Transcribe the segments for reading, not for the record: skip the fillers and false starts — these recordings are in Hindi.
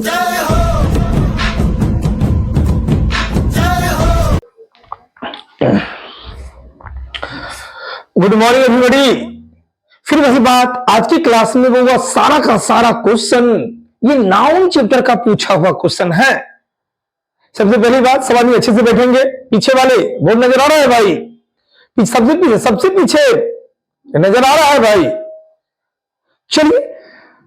Good morning everybody. फिर वही बात, आज की क्लास में वो सारा का सारा क्वेश्चन ये नाउन चैप्टर का पूछा हुआ क्वेश्चन है। सबसे पहली बात, सब आदमी अच्छे से बैठेंगे। पीछे वाले बोर्ड नजर आ रहा है भाई? सबसे पीछे नजर आ रहा है भाई? चलिए,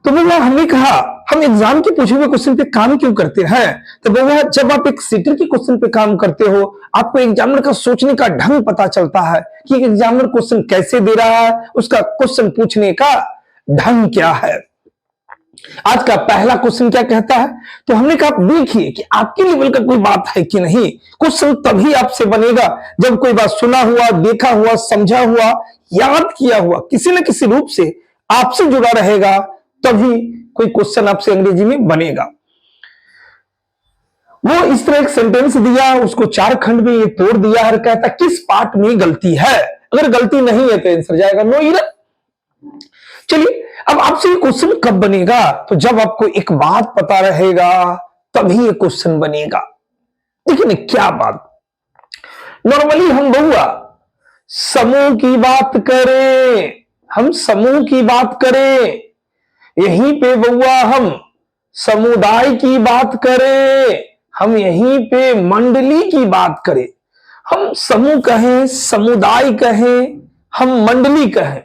तो भैया हमने कहा हम एग्जाम के पूछे हुए क्वेश्चन पे काम क्यों करते हैं। तो भैया जब आप एक सीटर के क्वेश्चन पे काम करते हो, आपको एग्जामिनर का सोचने का ढंग पता चलता है कि एग्जामिनर क्वेश्चन कैसे दे रहा है, उसका क्वेश्चन पूछने का ढंग क्या है। आज का पहला क्वेश्चन क्या कहता है, तो हमने कहा देखिए कि आपके लेवल का कोई बात है कि नहीं। क्वेश्चन तभी आपसे बनेगा जब कोई बात सुना हुआ, देखा हुआ, समझा हुआ, याद किया हुआ किसी न किसी रूप से आपसे जुड़ा रहेगा, तभी कोई क्वेश्चन आपसे अंग्रेजी में बनेगा। वो इस तरह एक सेंटेंस दिया, उसको 4 खंड में ये तोड़ दिया और कहता किस पार्ट में गलती है। अगर गलती नहीं है तो आंसर जाएगा नो एरर। चलिए, अब आपसे ये क्वेश्चन कब बनेगा, तो जब आपको एक बात पता रहेगा तभी ये क्वेश्चन बनेगा। देखिए ना क्या बात, नॉर्मली हम बहुआ समूह की बात करें, हम समूह की बात करें, यहीं पे बउआ हम समुदाय की बात करें, हम यहीं पे मंडली की बात करें। हम समूह कहें, समुदाय कहें, हम मंडली कहें,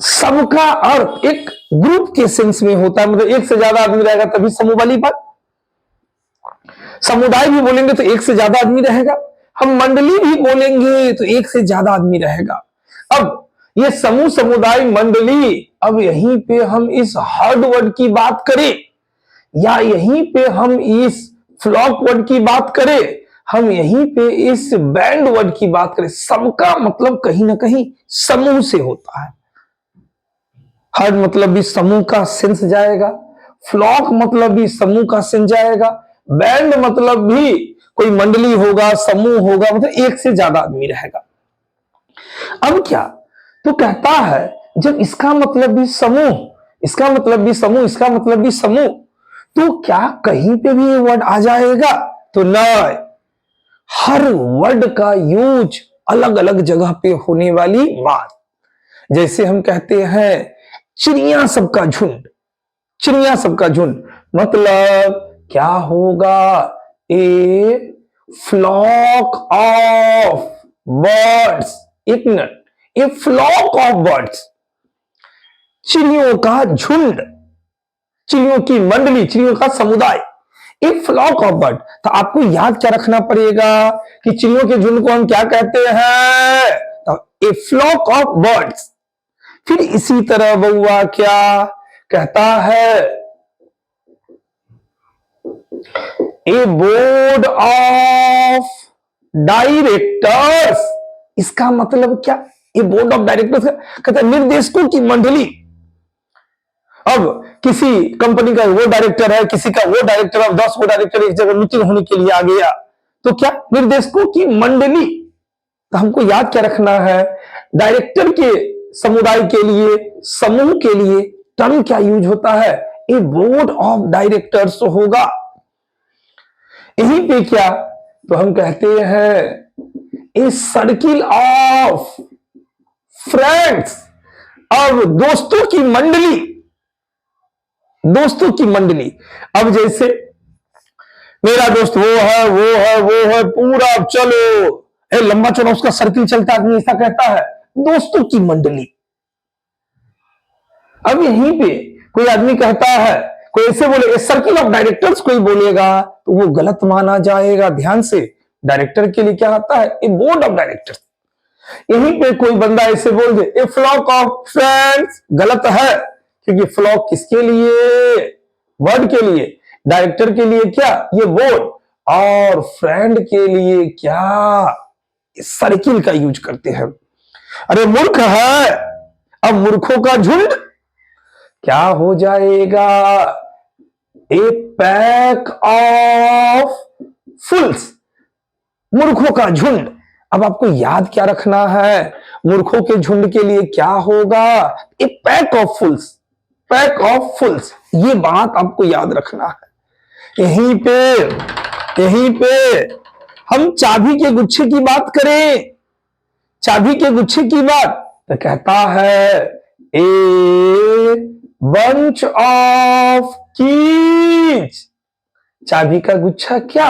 सबका अर्थ एक ग्रुप के सेंस में होता है। मतलब एक से ज्यादा आदमी रहेगा तभी समूह वाली बात। समुदाय भी बोलेंगे तो एक से ज्यादा आदमी रहेगा, हम मंडली भी बोलेंगे तो एक से ज्यादा आदमी रहेगा। अब ये समूह, समुदाय, मंडली, अब यहीं पे हम इस हर्ड वर्ड की बात करें या यहीं पे हम इस फ्लॉक वर्ड की बात करें, हम यहीं पे इस बैंड वर्ड की बात करें, सबका मतलब कहीं ना कहीं समूह से होता है। हर्ड मतलब भी समूह का सेंस जाएगा, फ्लॉक मतलब भी समूह का सेंस जाएगा, बैंड मतलब भी कोई मंडली होगा, समूह होगा, मतलब एक से ज्यादा आदमी रहेगा। अब क्या, तो कहता है जब इसका मतलब भी समूह, इसका मतलब भी समूह, इसका मतलब भी समूह, तो क्या कहीं पे भी ये वर्ड आ जाएगा? तो नहीं, हर वर्ड का यूज अलग अलग जगह पे होने वाली बात। जैसे हम कहते हैं चिड़िया सबका झुंड, चिड़िया सबका झुंड, मतलब क्या होगा? A flock of birds. एक minute, a flock of birds, चिड़ियों का झुंड, चिड़ियों की मंडली, चिड़ियों का समुदाय, ए फ्लॉक ऑफ बर्ड। तो आपको याद क्या रखना पड़ेगा कि चिड़ियों के झुंड को हम क्या कहते हैं? तो ए फ्लॉक ऑफ बर्ड्स। फिर इसी तरह बउआ क्या कहता है? ए बोर्ड ऑफ डायरेक्टर्स। इसका मतलब क्या? ये बोर्ड ऑफ डायरेक्टर्स कहता है निर्देशकों की मंडली। अब किसी कंपनी का वो डायरेक्टर है, किसी का वो डायरेक्टर, अब 10 वो डायरेक्टर एक जगह मीटिंग होने के लिए आ गया, तो क्या? निर्देशकों की मंडली। तो हमको याद क्या रखना है? डायरेक्टर के समुदाय के लिए, समूह के लिए टर्म क्या यूज होता है? ए बोर्ड ऑफ डायरेक्टर्स होगा। यहीं पे क्या, तो हम कहते हैं ए सर्किल ऑफ फ्रेंड्स। अब दोस्तों की मंडली, दोस्तों की मंडली। अब जैसे मेरा दोस्त वो है, वो है, वो है, पूरा चलो, ए लंबा चौड़ा उसका सर्किल चलता है, आदमी ऐसा कहता है, दोस्तों की मंडली। अब यहीं पे कोई आदमी कहता है, कोई ऐसे बोले सर्किल ऑफ डायरेक्टर्स, कोई बोलेगा तो वो गलत माना जाएगा। ध्यान से, डायरेक्टर के लिए क्या आता है? ए बोर्ड ऑफ डायरेक्टर्स। यहीं पे कोई बंदा ऐसे बोल दे ए फ्लॉक ऑफ फ्रेंड्स, गलत है, क्योंकि फ्लॉक किसके लिए? वर्ड के लिए। डायरेक्टर के लिए क्या? ये बोर्ड, और फ्रेंड के लिए क्या? सर्किल का यूज करते हैं। अरे मूर्ख है, अब मूर्खों का झुंड क्या हो जाएगा? ए पैक ऑफ फुल्स, मूर्खों का झुंड। अब आपको याद क्या रखना है? मूर्खों के झुंड के लिए क्या होगा? ए पैक ऑफ फुल्स, पैक ऑफ फुल्स। ये बात आपको याद रखना है। यहीं पे हम चाबी के गुच्छे की बात करें, चाबी के गुच्छे की बात, तो कहता है ए बंच ऑफ कीज। चाबी का गुच्छा क्या,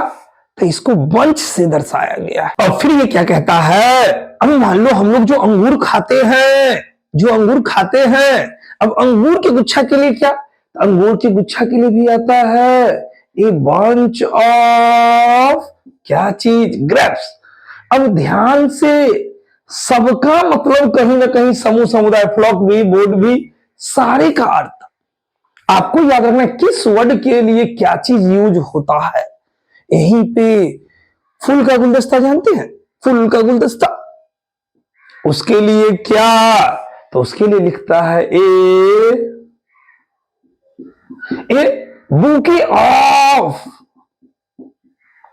तो इसको बंच से दर्शाया गया है। और फिर ये क्या कहता है, अब मान लो हम लोग जो अंगूर खाते हैं, अब अंगूर के गुच्छा के लिए क्या, अंगूर के गुच्छा के लिए भी आता है ए बंच ऑफ क्या चीज, ग्रेप्स। अब ध्यान से, सबका मतलब कहीं ना कहीं समूह समुदाय, फ्लॉक भी, बोर्ड भी, सारे का अर्थ आपको याद रखना किस वर्ड के लिए क्या चीज यूज होता है। यहीं पे फूल का गुलदस्ता जानते हैं, फूल का गुलदस्ता, उसके लिए क्या, तो उसके लिए लिखता है a bouquet of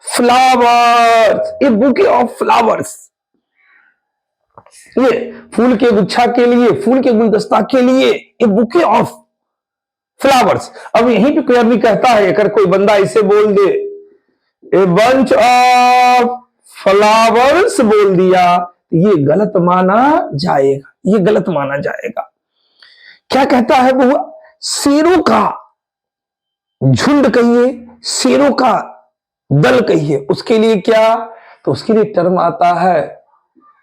flowers, a bouquet of flowers. ये फूल के गुच्छा के लिए, फूल के गुलदस्ता के लिए ए बुके ऑफ फ्लावर्स। अब यहीं पे कोई आदमी कहता है, अगर कोई बंदा इसे बोल दे ए बंच ऑफ फ्लावर्स बोल दिया, तो ये गलत माना जाएगा, ये गलत माना जाएगा। क्या कहता है वो, शेरों का झुंड कहिए, शेरों का दल कहिए, उसके लिए क्या, तो उसके लिए टर्म आता है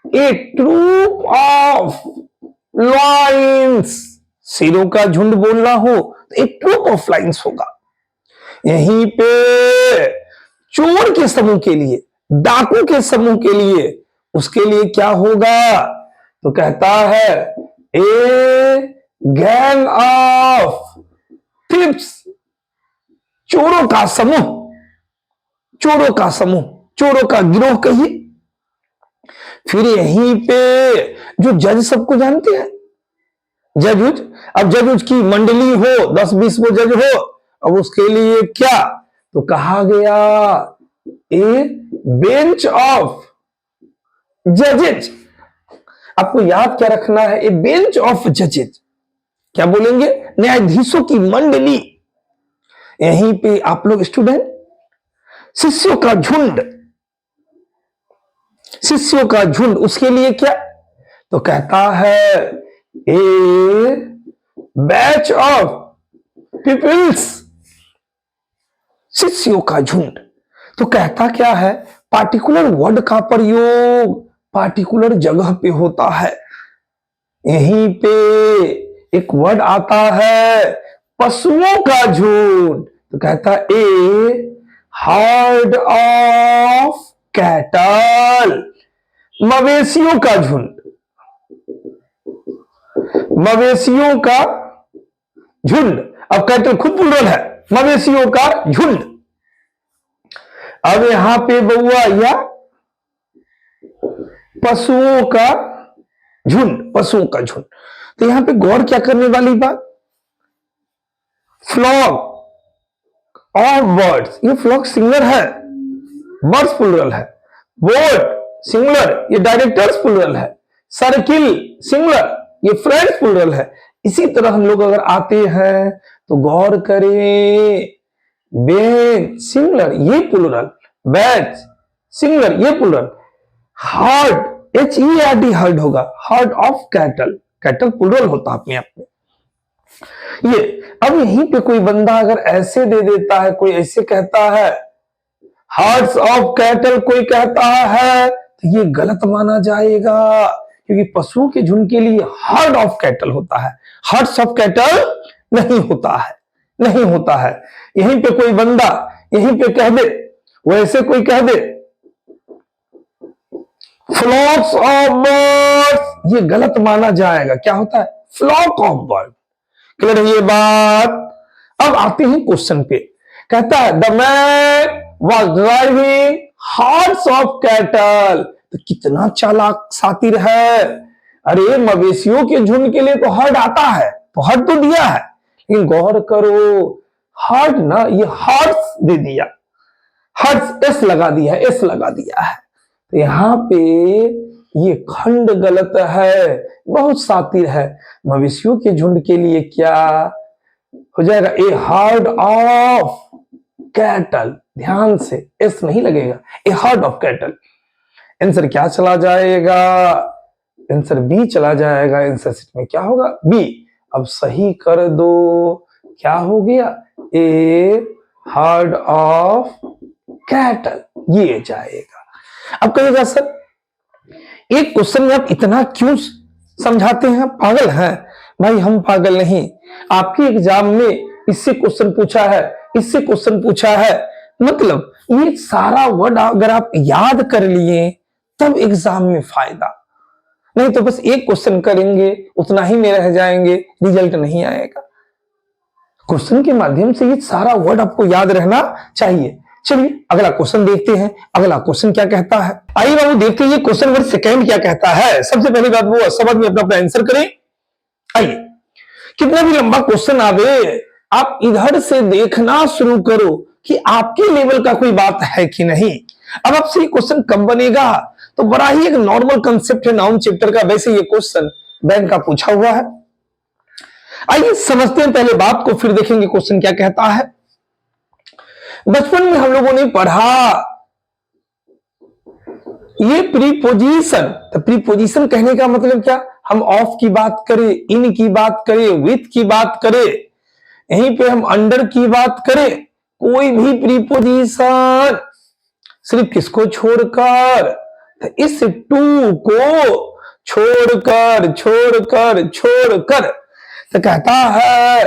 ए ट्रूप ऑफ लायंस। शेरों का झुंड बोलना हो तो एक ट्रूप ऑफ लायंस होगा। यहीं पे चोर के समूह के लिए, डाकू के समूह के लिए, उसके लिए क्या होगा, तो कहता है ए गैंग ऑफ थिप्स। चोरों का समूह, चोरों का समूह, चोरों का गिरोह कहिए। फिर यहीं पे जो जज सबको जानते हैं, जज उज, अब जज उज की मंडली हो, 10-20 वो जज हो, अब उसके लिए क्या, तो कहा गया ए बेंच ऑफ जजेज। आपको याद क्या रखना है, ए बेंच ऑफ जजेज, क्या बोलेंगे, न्यायाधीशों की मंडली। यहीं पे आप लोग स्टूडेंट, शिष्यों का झुंड, शिष्यों का झुंड, उसके लिए क्या, तो कहता है ए बैच ऑफ पीपल्स, शिष्यों का झुंड। तो कहता क्या है, पार्टिकुलर वर्ड का प्रयोग पार्टिकुलर जगह पे होता है। यहीं पे एक वर्ड आता है पशुओं का झुंड, तो कहता ए हर्ड ऑफ कैटल, मवेशियों का झुंड, मवेशियों का झुंड। अब कैटल खुद प्लूरल है, मवेशियों का झुंड। अब यहां पे बउआ या पशुओं का झुंड, पशुओं का झुंड। तो यहां पे गौर क्या करने वाली बात, फ्लॉक और बर्ड्स, ये फ्लॉक सिंगुलर है, बर्ड्स प्लूरल है, बोट सिंगुलर, ये डायरेक्टर्स प्लूरल है, सर्किल सिंगुलर, ये फ्रेंड्स प्लूरल है। इसी तरह हम लोग अगर आते हैं तो गौर करें, बेंच सिंगुलर, ये प्लूरल, बैच सिंगुलर, ये प्लूरल, हार्ड HERD हर्ड होगा, herd of cattle, cattle plural होता अपने आप में। ये अब यहीं पे कोई बंदा अगर ऐसे दे देता है, कोई ऐसे कहता है हार्ट्स ऑफ कैटल, कोई कहता है, तो ये गलत माना जाएगा, क्योंकि पशुओं के झुंड के लिए हार्ड ऑफ कैटल होता है, हार्ट्स ऑफ कैटल नहीं होता है, नहीं होता है। यहीं पे कोई बंदा यहीं पे कह दे, वैसे कोई कह दे फ्लॉक्स ऑफ बर्ड्स, ये गलत माना जाएगा, क्या होता है, फ्लॉक ऑफ बर्ड। क्लियर है ये बात। अब आते हैं क्वेश्चन पे, कहता है the man was driving hertz of cattle. तो कितना चालाक सातिर है, अरे मवेशियों के झुंड के लिए तो हर्ड आता है, तो हर्ड तो दिया है, लेकिन गौर करो हर्ड ना, ये हर्ड्स दे दिया, हर्ड्स एस लगा दिया है, एस लगा दिया है। तो यहां पे ये खंड गलत है, बहुत सातिर है। मवेशियों के झुंड के लिए क्या, हो जाएगा ए हर्ड ऑफ कैटल। ध्यान से, एस नहीं लगेगा, ए हर्ड ऑफ कैटल। आंसर क्या चला जाएगा? आंसर बी चला जाएगा। आंसर सीट में क्या होगा? बी। अब सही कर दो, क्या हो गया? ए हर्ड ऑफ कैटल, ये जाएगा। अब कहिएगा सर एक क्वेश्चन में आप इतना क्यों समझाते हैं, पागल हैं? भाई हम पागल नहीं, आपके एग्जाम में इससे क्वेश्चन पूछा है, इससे क्वेश्चन पूछा है, मतलब ये सारा वर्ड अगर आप याद कर लिए तब एग्जाम में फायदा, नहीं तो बस एक क्वेश्चन करेंगे उतना ही में रह जाएंगे, रिजल्ट नहीं आएगा। क्वेश्चन के माध्यम से ये सारा वर्ड आपको याद रहना चाहिए। चलिए अगला क्वेश्चन देखते हैं, अगला क्वेश्चन क्या कहता है। आइए बाबू देखते हैं ये क्वेश्चन नंबर सेकंड क्या कहता है। सबसे पहली बात वो सब आदमी अपना अपना आंसर करें। आइए, कितना भी लंबा क्वेश्चन आवे आप इधर से देखना शुरू करो कि आपके लेवल का कोई बात है कि नहीं। अब आपसे ये क्वेश्चन कब बनेगा, तो बड़ा ही एक नॉर्मल कंसेप्ट है नाउन चैप्टर का, वैसे ये क्वेश्चन बैंक का पूछा हुआ है। आइए समझते हैं पहले बात को, फिर देखेंगे क्वेश्चन क्या कहता है। बचपन में हम लोगों ने पढ़ा ये प्रीपोजिशन, तो प्रीपोजिशन कहने का मतलब क्या? हम ऑफ की बात करें, इन की बात करें, विथ की बात करें, यहीं पे हम अंडर की बात करें, कोई भी प्रीपोजिशन सिर्फ किसको छोड़कर, तो इस टू को छोड़कर छोड़कर छोड़कर, तो कहता है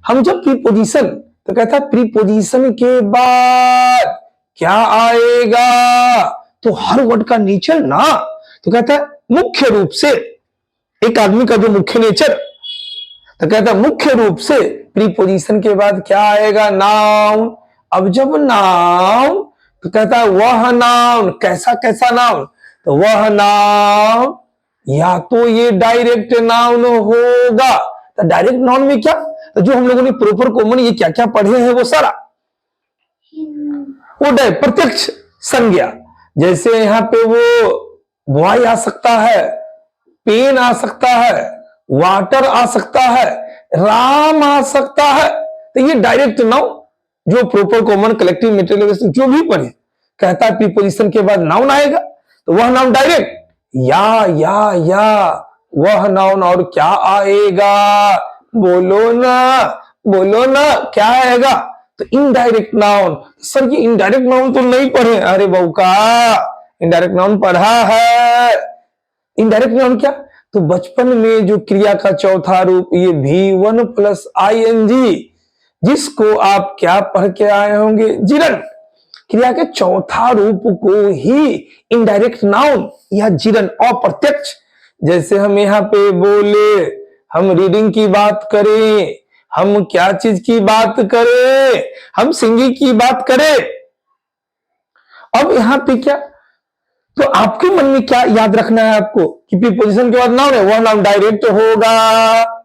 हम जब प्रीपोजिशन, तो कहता है प्रीपोजिशन के बाद क्या आएगा, तो हर वर्ड का नेचर ना, तो कहता है मुख्य रूप से एक आदमी का जो मुख्य नेचर, तो कहता है मुख्य रूप से प्रीपोजिशन के बाद क्या आएगा? नाउन। अब जब नाउन, तो कहता है वह नाउन, कैसा कैसा नाउन, तो वह नाउन या तो ये डायरेक्ट नाउन होगा, तो डायरेक्ट नाउन में क्या, तो जो हम लोगों ने प्रॉपर कॉमन ये क्या क्या पढ़े हैं वो सारा, वो प्रत्यक्ष संज्ञा, जैसे यहां पे वो बॉय आ सकता है, पेन आ सकता है, वाटर आ सकता है, राम आ सकता है, तो ये डायरेक्ट नाउन जो प्रॉपर कॉमन कलेक्टिव मेटेरियल जो भी पढ़े, कहता है प्रीपोजिशन के बाद नाउन आएगा, तो वह नाउन डायरेक्ट या वह नाउन और क्या आएगा, बोलो ना क्या आएगा, तो इनडायरेक्ट नाउन। सर ये इनडायरेक्ट नाउन तो नहीं पढ़े, अरे बहू का इनडायरेक्ट नाउन पढ़ा है। इनडायरेक्ट नाउन क्या, तो बचपन में जो क्रिया का चौथा रूप ये V1 प्लस ING, जिसको आप क्या पढ़ के आए होंगे, जिरन, क्रिया के चौथा रूप को ही इनडायरेक्ट नाउन या जिरन अप्रत्यक्ष, जैसे हम यहाँ पे बोले, हम रीडिंग की बात करें, हम क्या चीज की बात करें, हम सिंगिंग की बात करें। अब यहां पे क्या, तो आपके मन में क्या याद रखना है आपको कि प्रीपोजिशन के बाद नाउन है, वह नाउन डायरेक्ट होगा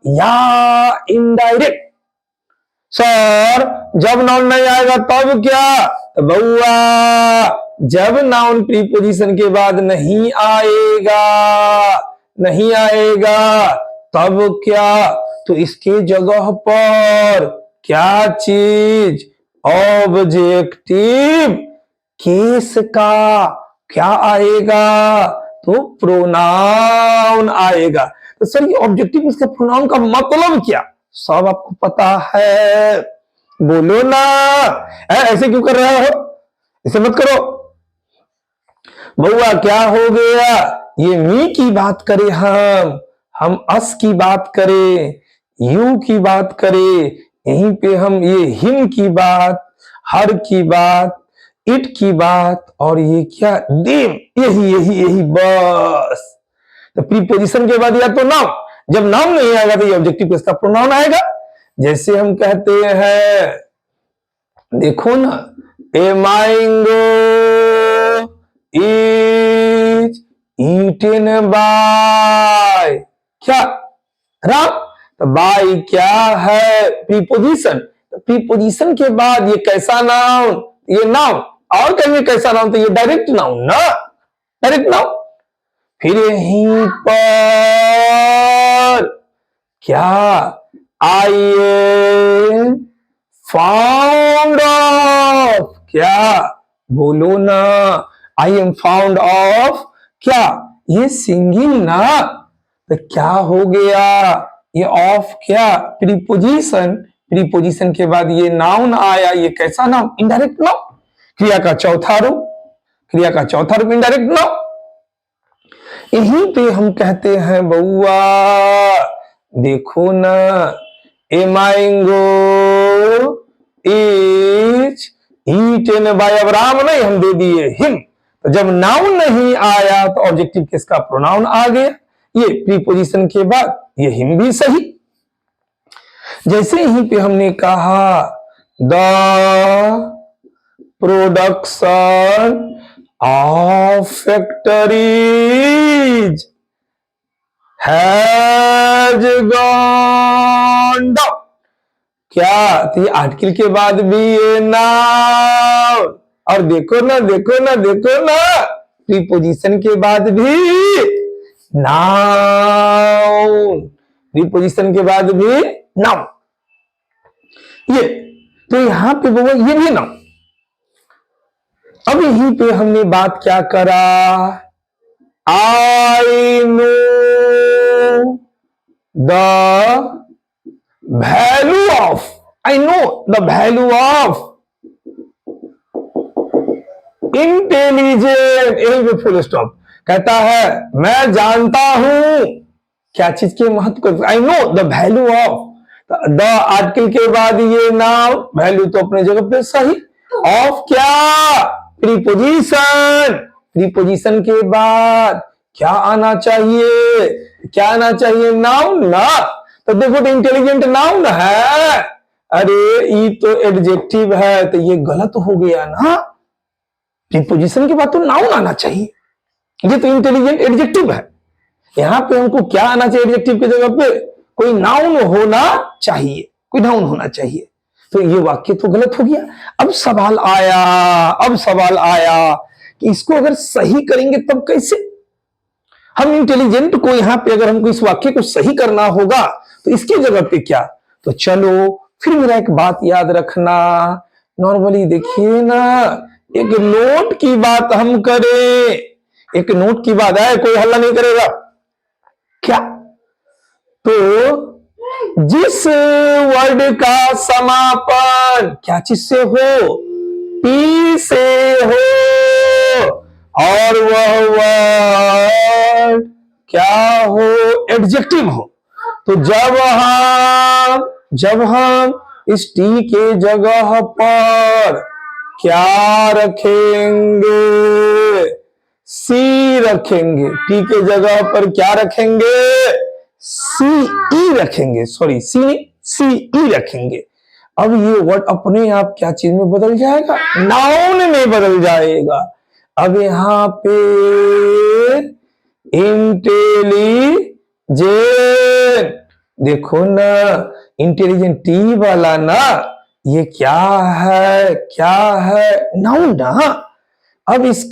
या इनडायरेक्ट। सर जब नाउन नहीं आएगा तब क्या, तो बउआ जब नाउन प्रीपोजिशन के बाद नहीं आएगा तब क्या, तो इसके जगह पर क्या चीज, ऑब्जेक्टिव केस का क्या आएगा, तो प्रोनाउन आएगा। तो सर ये ऑब्जेक्टिव इसके प्रोनाउन का मतलब क्या, सब आपको पता है, बोलो ना। ऐसे क्यों कर रहे हो, ऐसे मत करो। बउआ क्या हो गया, ये मी की बात करें, हम अस की बात करें, यू की बात करें, यहीं पे हम ये हिम की बात, हर की बात, इट की बात, और ये क्या देम, यही बस। तो प्रीपोजिशन के बाद या तो नाउन, जब नाउन नहीं आएगा तो ये ऑब्जेक्टिव इसका प्रोनाउन आएगा। जैसे हम कहते हैं, देखो ना, a mango is eaten by क्या, राम, तो बाय क्या है, प्रीपोजिशन, तो प्रीपोजिशन के बाद ये कैसा नाउन, ये नाउन, और कहेंगे कैसा नाउन, तो ये डायरेक्ट नाउन ना, डायरेक्ट नाउन। फिर यहीं पर क्या आई फाउंड ऑफ, क्या बोलो ना, आई एम फाउंड ऑफ क्या, ये सिंगिंग ना, तो क्या हो गया, ये ऑफ क्या प्रीपोजिशन, प्रीपोजिशन के बाद ये नाउन आया, ये कैसा नाउन, इनडायरेक्ट नाउन, क्रिया का चौथा रूप, क्रिया का चौथा रूप इनडायरेक्ट नाउन। यहीं पे हम कहते हैं बउआ देखो ना, a mango is eaten by Abraham, नहीं हम दे दिए हिम, तो जब नाउन नहीं आया तो ऑब्जेक्टिव किसका, प्रोनाउन आ गया, ये प्रीपोजिशन के बाद ये हिम भी सही। जैसे यहीं पे हमने कहा the production of factories has gone down, क्या, तो ये आर्टिकल के बाद भी ये नाउन, और देखो ना देखो ना देखो ना, प्रीपोजिशन के बाद भी नाउन, प्रीपोजिशन के बाद भी नाउन, ये तो यहां पे वो ये भी नाउन। अब यहीं पे हमने बात क्या करा, I know the value of, I know the value of intelligent, यहीं पे फुल स्टॉप, कहता है मैं जानता हूं क्या चीज के महत्व को, I know the value of, the article के बाद ये नाउन, वैल्यू तो अपने जगह पे सही, ऑफ क्या प्रीपोजिशन, प्रीपोजिशन के बाद क्या आना चाहिए, क्या आना चाहिए, नाउन ना, तो देखो तो इंटेलिजेंट नाउन है, अरे ये तो एडजेक्टिव है, तो ये गलत हो गया ना, प्रीपोजिशन के बाद तो नाउन आना चाहिए, ये तो इंटेलिजेंट एडजेक्टिव है, यहां पे हमको क्या आना चाहिए, एडजेक्टिव की जगह पे कोई नाउन होना चाहिए, कोई नाउन होना चाहिए, तो ये वाक्य तो गलत हो गया। अब सवाल आया, अब सवाल आया कि इसको अगर सही करेंगे तब कैसे, हम इंटेलिजेंट को यहां पे अगर हमको इस वाक्य को सही करना होगा तो इसकी जगह पे क्या, तो चलो फिर मेरा एक बात याद रखना, नॉर्मली देखिए ना, एक नोट की बात हम करें, एक नोट की बात है, कोई हल्ला नहीं करेगा क्या, तो जिस वर्ड का समापन क्या चीज से हो, पी से हो, और वह वर्ड क्या हो, एडजेक्टिव हो, तो जब हम इस टी के जगह पर क्या रखेंगे, सी रखेंगे, टी के जगह पर क्या रखेंगे, सी ई रखेंगे, सॉरी सी नहीं सी ई रखेंगे, अब ये वर्ड अपने आप क्या चीज में बदल जाएगा, नाउन में बदल जाएगा। अब यहां पे इंटेलिजेंट, देखो ना इंटेलिजेंट टी वाला ना, ये क्या है नाउन ना, अब इस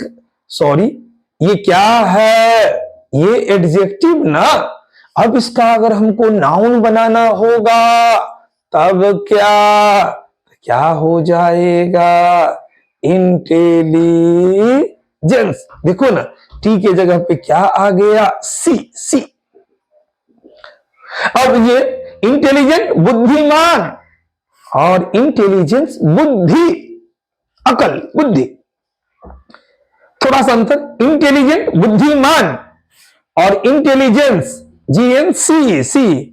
सॉरी ये क्या है, ये एडजेक्टिव ना, अब इसका अगर हमको नाउन बनाना होगा तब क्या हो जाएगा, इंटेलिजेंस, देखो ना टी के जगह पे क्या आ गया, सी। अब ये इंटेलिजेंट बुद्धिमान और इंटेलिजेंस बुद्धि, अकल बुद्धि, थोड़ा सा अंतर, इंटेलिजेंट बुद्धिमान और इंटेलिजेंस GNC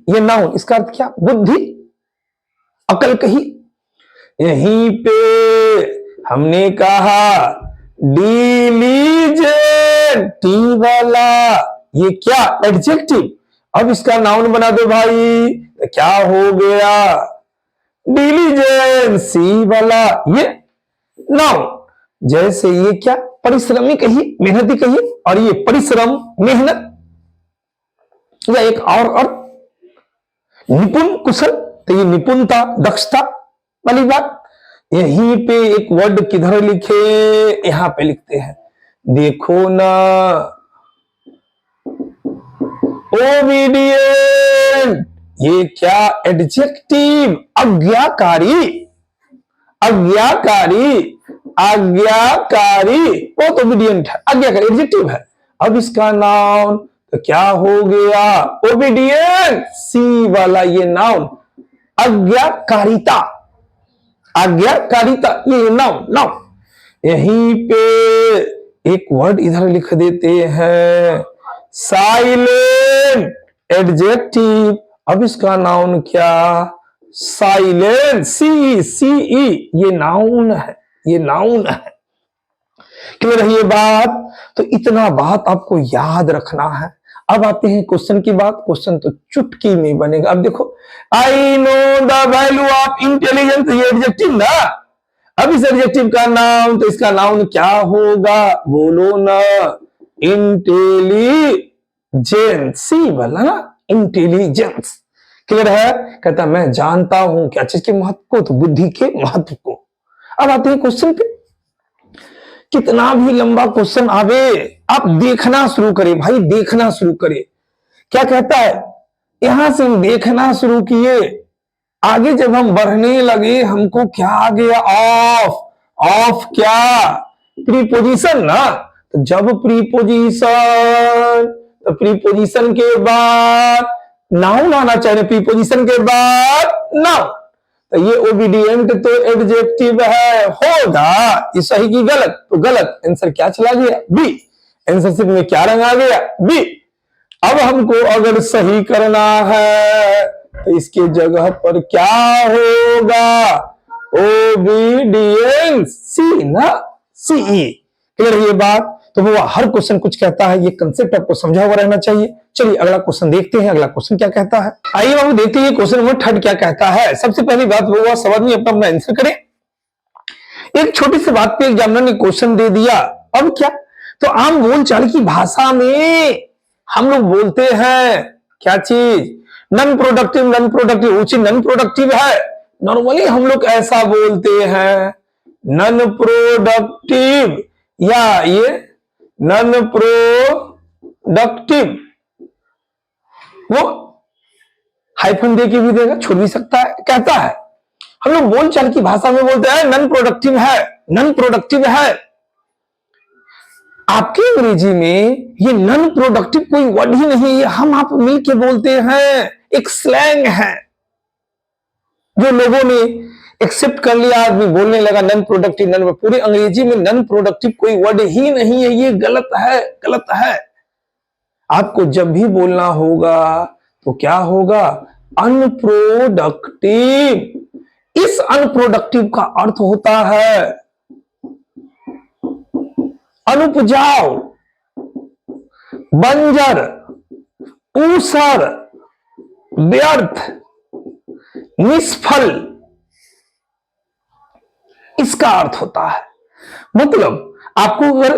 ये नाउन, इसका अर्थ क्या, बुद्धि अकल कही। यहीं पे हमने कहा डिलीजेंट, टी वाला ये क्या, एडजेक्टिव, अब इसका नाउन बना दो भाई, तो क्या हो गया, डिलीजेंसी वाला ये नाउन, जैसे ये क्या, परिश्रमी कहिए, मेहनती कहिए, और ये परिश्रम मेहनत, या एक और निपुण कुशल, तो ये निपुणता दक्षता वाली बात। यहीं पे एक वर्ड किधर लिखे, यहां पे लिखते हैं, देखो ना, ओबीडिएंट, ये क्या एडजेक्टिव, आज्ञाकारी, आज्ञाकारी, आज्ञाकारी, बहुत ओबीडियंट है, आज्ञाकारी एडजेक्टिव है। अब इसका नाउन तो क्या हो गया, ओबीडियंट, सी वाला ये नाउन, आज्ञाकारिता, आज्ञाकारिता, ये नाउन, नाउन। यहीं पे एक वर्ड इधर लिख देते हैं, साइलेंट, एडजेक्टिव। अब इसका नाउन क्या, साइलेंट, सी सी ई, ये नाउन है, ये नाउन है। क्लियर है ये बात? तो इतना बात आपको याद रखना है। अब आते हैं क्वेश्चन की बात। क्वेश्चन तो चुटकी में बनेगा। अब देखो, I know the value of intelligence, ये एडजेक्टिव ना। अब इस एडजेक्टिव का नाउन, तो इसका नाउन क्या होगा, बोलो ना, इंटेलिजेंस, सी वाला ना, इंटेलिजेंस। क्लियर है? कहता मैं जानता हूं क्या चीज के महत्व को, तो बुद्धि के महत्व को। अब आते हैं क्वेश्चन पे। कितना भी लंबा क्वेश्चन आवे, आप देखना शुरू करें भाई, देखना शुरू करें। क्या कहता है, यहां से हम देखना शुरू किए, आगे जब हम बढ़ने लगे हमको क्या आ गया, ऑफ, ऑफ क्या, प्रीपोजिशन ना। तो जब प्रीपोजिशन, तो प्रीपोजिशन के बाद नाउन आना चाहिए, प्रीपोजिशन के बाद नाउन। तो ये ओबीडियंट तो एडजेक्टिव है, होगा। ये सही की गलत, तो गलत, आंसर क्या चला गया, बी। आंसर में क्या रंग आ गया, बी। अब हमको अगर सही करना है तो इसके जगह पर क्या होगा, ओबीडियंस, सी ना, सीई। क्लियर है ये बात? तो वो हर क्वेश्चन कुछ कहता है, ये कंसेप्ट आपको समझा हुआ रहना चाहिए। चलिए अगला क्वेश्चन देखते हैं, अगला क्वेश्चन क्या कहता है। आइए बाबू देखते हैं क्वेश्चन नंबर 3 क्या कहता है। सबसे पहली बात वो सब आदमी अपना अपना आंसर करें। एक छोटी सी बात पे एग्जामिनर ने क्वेश्चन दे दिया, अब क्या, तो आम बोलचाल की भाषा में हम लोग बोलते हैं क्या चीज, नॉन प्रोडक्टिव, नॉन प्रोडक्टिव, वो चीज नॉन प्रोडक्टिव है। नॉर्मली हम लोग ऐसा बोलते हैं, नॉन प्रोडक्टिव, या ये नॉन प्रोडक्टिव, वो हाइफन दे के भी देगा, छोड़ भी सकता है, कहता है। हम लोग बोलचाल की भाषा में बोलते हैं नॉन प्रोडक्टिव है, नॉन प्रोडक्टिव है। आपकी अंग्रेजी में ये नॉन प्रोडक्टिव कोई वर्ड ही नहीं है, हम आप मिलके बोलते हैं, एक स्लैंग है जो लोगों ने एक्सेप्ट कर लिया, आदमी बोलने लगा नॉन प्रोडक्टिव, नॉन, पूरे अंग्रेजी में नॉन प्रोडक्टिव कोई वर्ड ही नहीं है, ये गलत है, गलत है। आपको जब भी बोलना होगा तो क्या होगा, अनप्रोडक्टिव। इस अनप्रोडक्टिव का अर्थ होता है अनुपजाऊ, बंजर, ऊसर, व्यर्थ, निष्फल, इसका अर्थ होता है। मतलब आपको अगर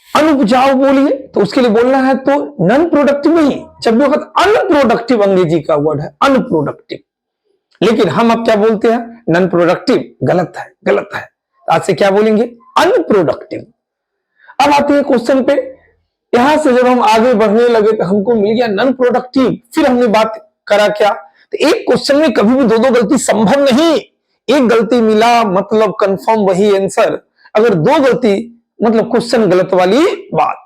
अनुपजाऊ बोलिए तो उसके लिए बोलना है तो नॉन प्रोडक्टिव नहीं, जब भी वक्त अनप्रोडक्टिव अंग्रेजी का वर्ड है, अनप्रोडक्टिव। लेकिन हम अब क्या बोलते हैं, नॉन प्रोडक्टिव, गलत है, गलत है। आज से क्या बोलेंगे, अनप्रोडक्टिव। अब आते हैं क्वेश्चन पे। यहां से जब हम आगे बढ़ने लगे तो हमको मिल गया नॉन प्रोडक्टिव, फिर हमने बात करा क्या, तो एक क्वेश्चन में कभी भी दो दो गलती संभव नहीं। एक गलती मिला मतलब कंफर्म वही आंसर, अगर दो गलती मतलब क्वेश्चन गलत वाली बात।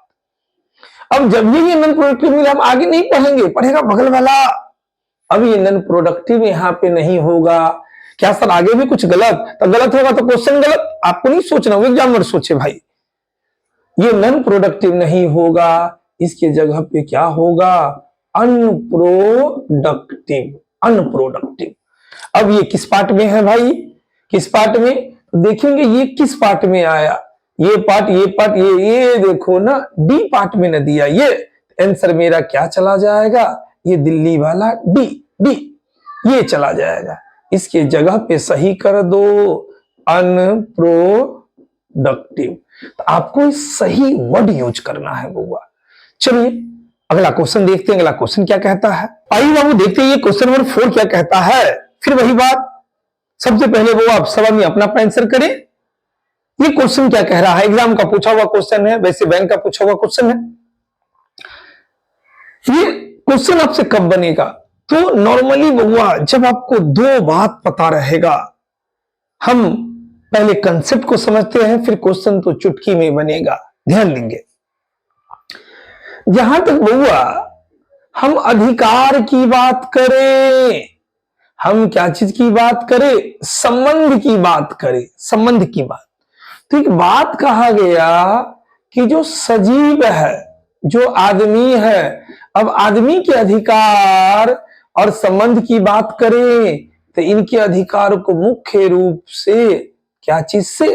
अब जब भी ये नॉन प्रोडक्टिव मिला, हम आगे नहीं पढ़ेंगे, पढ़ेगा बगल वाला। अब ये नॉन प्रोडक्टिव यहां पे नहीं होगा, क्या सर आगे भी कुछ गलत, तो गलत होगा तो क्वेश्चन गलत, आपको नहीं सोचना, वो एग्जामिनर सोचे भाई। ये नॉन प्रोडक्टिव नहीं होगा, इसके जगह पे क्या होगा, अनप्रोडक्टिव, अनप्रोडक्टिव। अब ये किस पार्ट में है भाई, किस पार्ट में, तो देखेंगे ये किस पार्ट में आया, ये पार्ट, ये पार्ट, ये देखो ना, डी पार्ट में न दिया, ये आंसर मेरा क्या चला जाएगा, ये दिल्ली वाला डी, डी ये चला जाएगा। इसके जगह पे सही कर दो, अनप्रोडक्टिव। तो आपको सही वर्ड यूज करना है बउआ। चलिए अगला क्वेश्चन देखते हैं, अगला क्वेश्चन क्या कहता है। आइए बाबू देखते हैं ये क्वेश्चन नंबर 4 क्या कहता है। फिर वही बात, सबसे पहले वो आप सब आदमी अपना अपना आंसर करें। ये क्वेश्चन क्या कह रहा है, एग्जाम का पूछा हुआ क्वेश्चन है, वैसे बैंक का पूछा हुआ क्वेश्चन है। ये क्वेश्चन आपसे कब बनेगा, तो नॉर्मली बउआ जब आपको दो बात पता रहेगा, हम पहले कंसेप्ट को समझते हैं, फिर क्वेश्चन तो चुटकी में बनेगा। ध्यान देंगे, जहां तक बउआ हम अधिकार की बात करें, हम क्या चीज की बात करें, संबंध की बात करें, संबंध की बात। तो एक बात कहा गया कि जो सजीव है, जो आदमी है, अब आदमी के अधिकार और संबंध की बात करें तो इनके अधिकार को मुख्य रूप से क्या चीज से,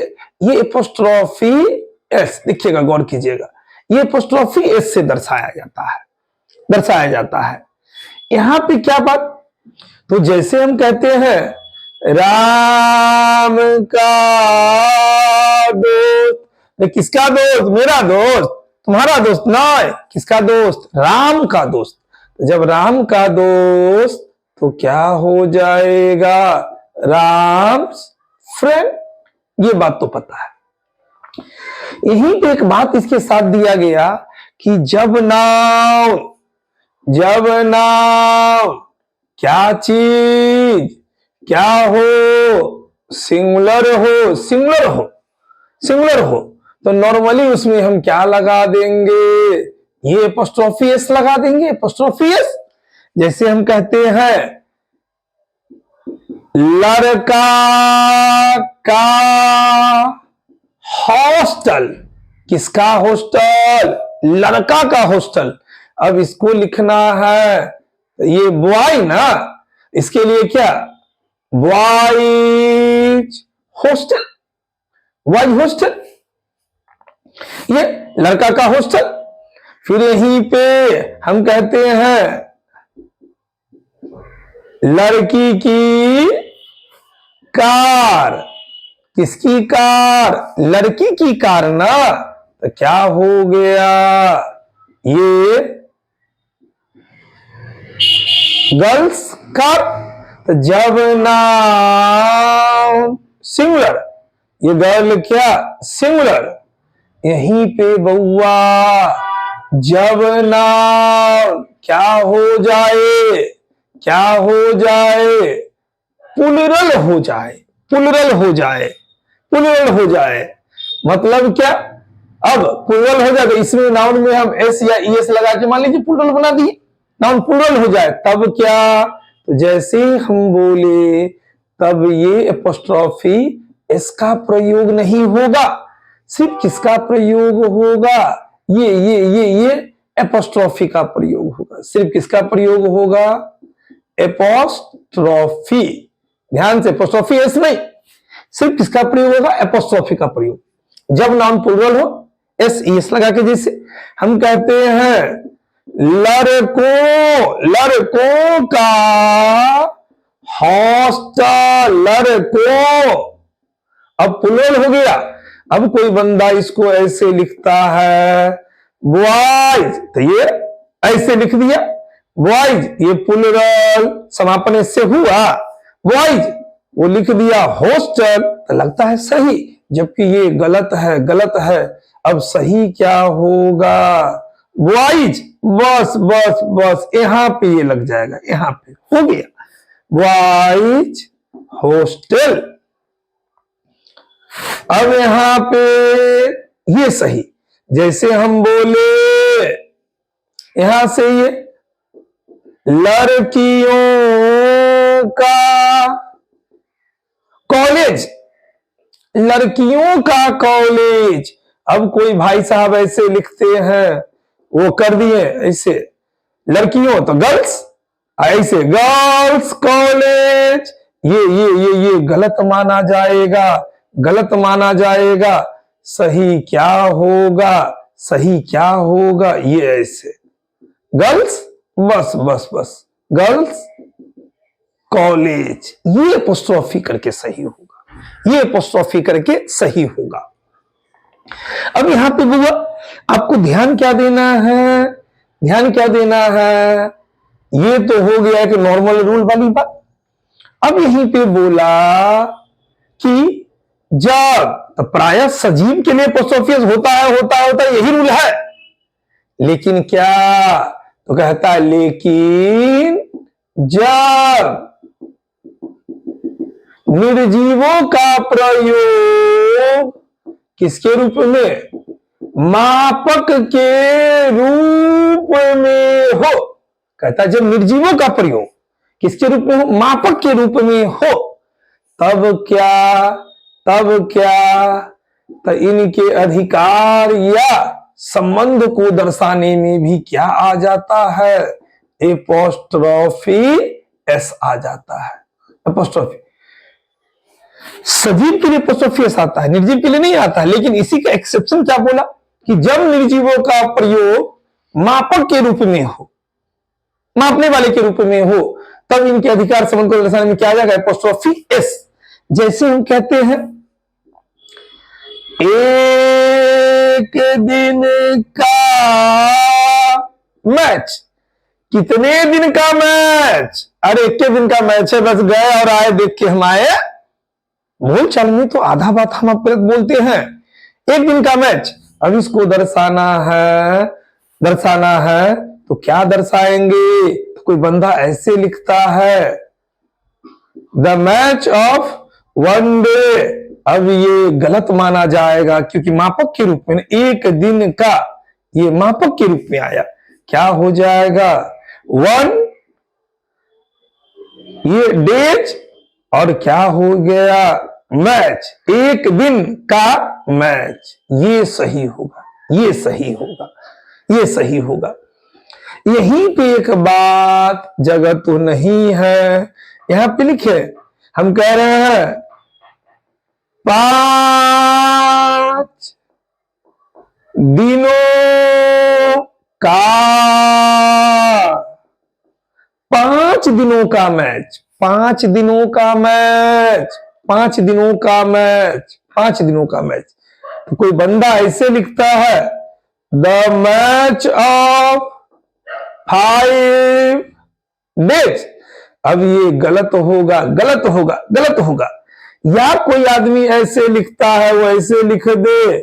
ये एपोस्ट्रोफी एस, देखिएगा गौर कीजिएगा, ये एपोस्ट्रोफी एस से दर्शाया जाता है। यहां पे क्या बात, तो जैसे हम कहते हैं राम का दोस्त, किसका दोस्त, मेरा दोस्त, तुम्हारा दोस्त नहीं, किसका दोस्त, राम का दोस्त। तो जब राम का दोस्त तो क्या हो जाएगा, राम फ्रेंड, ये बात तो पता है। यहीं पे एक बात इसके साथ दिया गया कि जब नाउन क्या चीज क्या हो, सिंगुलर हो तो नॉर्मली उसमें हम क्या लगा देंगे, ये एपोस्ट्रोफी एस लगा देंगे, एपोस्ट्रोफी एस। जैसे हम कहते हैं लड़का का हॉस्टल, किसका हॉस्टल, लड़का का हॉस्टल। अब इसको लिखना है, ये बॉय ना, इसके लिए क्या, बॉयज हॉस्टल, ये लड़का का हॉस्टल। फिर यहीं पे हम कहते हैं लड़की की कार, किसकी कार, लड़की की कार ना, तो क्या हो गया, ये गर्ल्स कार। तो जब नाउन सिंगुलर, ये गर्ल क्या सिंगुलर, यहीं पे बउआ जब नाउन क्या हो जाए, प्लुरल हो जाए, मतलब क्या, अब प्लुरल हो जाए तो इसमें नाउन में हम एस या ईएस लगा के मान लीजिए प्लुरल बना दिए, नाउन प्लुरल हो जाए, तब क्या, तो जैसे हम बोले तब ये एपोस्ट्रोफी एस का प्रयोग नहीं होगा, सिर्फ किसका प्रयोग होगा, ये एपोस्ट्रोफी का प्रयोग होगा, सिर्फ किसका प्रयोग होगा, एपोस्ट्रोफी। ध्यान से, एपोस्ट्रोफी एस नहीं, सिर्फ किसका प्रयोग होगा, एपोस्ट्रोफी का प्रयोग। जब नाउन प्लुरल हो एस ईएस लगा के, जैसे हम कहते हैं लड़कों का हॉस्टल, लड़कों, अब प्लुरल हो गया। अब कोई बंदा इसको ऐसे लिखता है बॉयज, तो ये ऐसे लिख दिया बॉयज, ये प्लुरल समापन इससे हुआ, बॉयज, वो लिख दिया हॉस्टल, तो लगता है सही, जबकि ये गलत है। अब सही क्या होगा, बॉयज, बस यहां पे ये लग जाएगा, यहां पे हो गया बॉयज हॉस्टल। अब यहां पे ये सही, जैसे हम बोले यहां से ये लड़कियों का कॉलेज, लड़कियों का कॉलेज। अब कोई भाई साहब ऐसे लिखते हैं, वो कर दिए ऐसे लड़कियों तो गर्ल्स, ऐसे गर्ल्स कॉलेज, ये गलत माना जाएगा। सही क्या होगा, ये ऐसे गर्ल्स, बस गर्ल्स कॉलेज, ये एपोस्ट्रोफी करके सही होगा, अब यहां पे बुआ आपको ध्यान क्या देना है, ये तो हो गया कि नॉर्मल रूल वाली बात। अब यहीं पे बोला कि जब, तो प्रायः सजीव के लिए एपोस्ट्रोफी होता है, यही रूल है। लेकिन क्या, तो कहता है लेकिन जब निर्जीवों का प्रयोग किसके रूप में, मापक के रूप में हो। कहता जब निर्जीवों का प्रयोग किसके रूप में हो, मापक के रूप में हो, तब क्या तो इनके अधिकार या संबंध को दर्शाने में भी क्या आ जाता है, एपोस्ट्रोफी एस आ जाता है। एपोस्ट्रोफी सजीव के लिए एपोस्ट्रोफी एस आता है, निर्जीव के लिए नहीं आता है। लेकिन इसी का एक्सेप्शन क्या बोला कि जब निर्जीवों का प्रयोग मापक के रूप में हो, मापने वाले के रूप में हो, तब इनके अधिकार संबंध को दर्शाने में क्या आ जाएगा, एपोस्ट्रोफी एस। जैसे हम कहते हैं एक दिन का मैच, कितने दिन का मैच, अरे एक दिन का मैच है, बस गए और आए, देख के हम आए। बोल चाल में तो आधा बात हम आप बोलते हैं, एक दिन का मैच। अब इसको दर्शाना है तो क्या दर्शाएंगे, तो कोई बंदा ऐसे लिखता है the match of one day. अब ये गलत माना जाएगा क्योंकि मापक के रूप में, एक दिन का, ये मापक के रूप में आया, क्या हो जाएगा, वन, ये डेज, और क्या हो गया, मैच, एक दिन का मैच। ये सही होगा, ये सही होगा, ये सही होगा। यहीं पे एक बात जगह तो नहीं है, यहां पे लिखे हम कह रहे हैं 5 दिनों का, 5 दिनों का मैच, 5 दिनों का मैच, 5 दिनों का मैच, 5 दिनों का मैच। तो कोई बंदा ऐसे लिखता है द मैच ऑफ 5 डेज। अब ये गलत होगा, गलत होगा, गलत होगा। या कोई आदमी ऐसे लिखता है, वो ऐसे लिख दे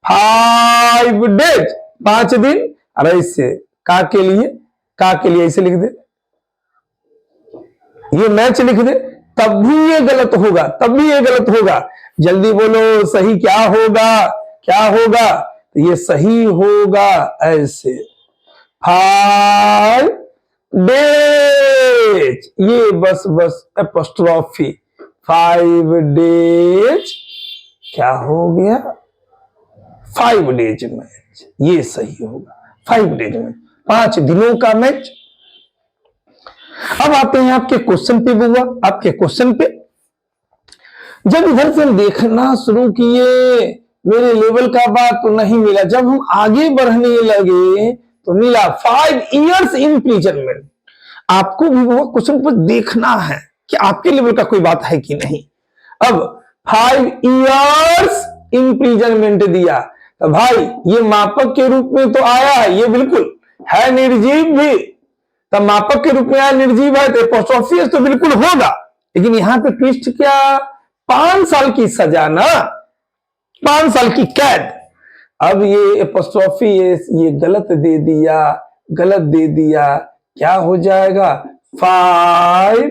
5 डेज, 5 दिन, और ऐसे का के लिए ऐसे लिख दे, ये मैच लिख दे, तब भी ये गलत होगा, तब भी ये गलत होगा। जल्दी बोलो सही क्या होगा, क्या होगा, तो ये सही होगा ऐसे 5 डेज, ये बस एपोस्ट्रोफी 5 डेज, क्या हो गया, 5 डेज मैच, ये सही होगा 5 डेज मैच, 5 दिनों का मैच। अब आते हैं आपके क्वेश्चन पे बुआ, आपके क्वेश्चन पे। जब इधर से हम देखना शुरू किए, मेरे लेवल का बात तो नहीं मिला, जब हम आगे बढ़ने लगे तो मिला 5 years इम्प्रिजनमेंट। आपको भी वो क्वेश्चन पर देखना है कि आपके लेवल का कोई बात है कि नहीं। अब 5 years इम्प्रिजनमेंट दिया, तो भाई ये मापक के रूप में तो आया है, ये बिल्कुल है निर्जीव भी, तब मापक के रूप में आया, निर्जीव है, तो एपोस्ट्रोफी तो बिल्कुल होगा। लेकिन यहां पे ट्विस्ट क्या, 5 साल की सजा ना, 5 साल की कैद। अब ये एपोस्ट्रोफी ये गलत दे दिया, गलत दे दिया, क्या हो जाएगा 5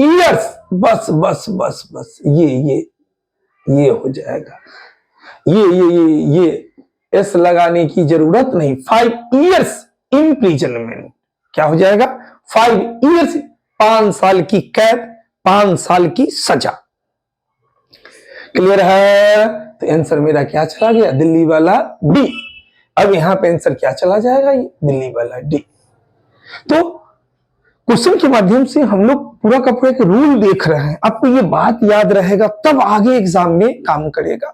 years, बस ये हो जाएगा, ये एस लगाने की जरूरत नहीं, 5 years इम्प्रिजनमेंट, क्या हो जाएगा 5 years, 5 साल की कैद, 5 साल की सजा। क्लियर है, तो आंसर मेरा क्या चला गया, दिल्ली वाला डी। अब यहां पे आंसर क्या चला जाएगा, ये दिल्ली वाला डी। तो क्वेश्चन के माध्यम से हम लोग पूरा का पूरा एक रूल देख रहे हैं, आपको ये बात याद रहेगा तब आगे एग्जाम में काम करेगा।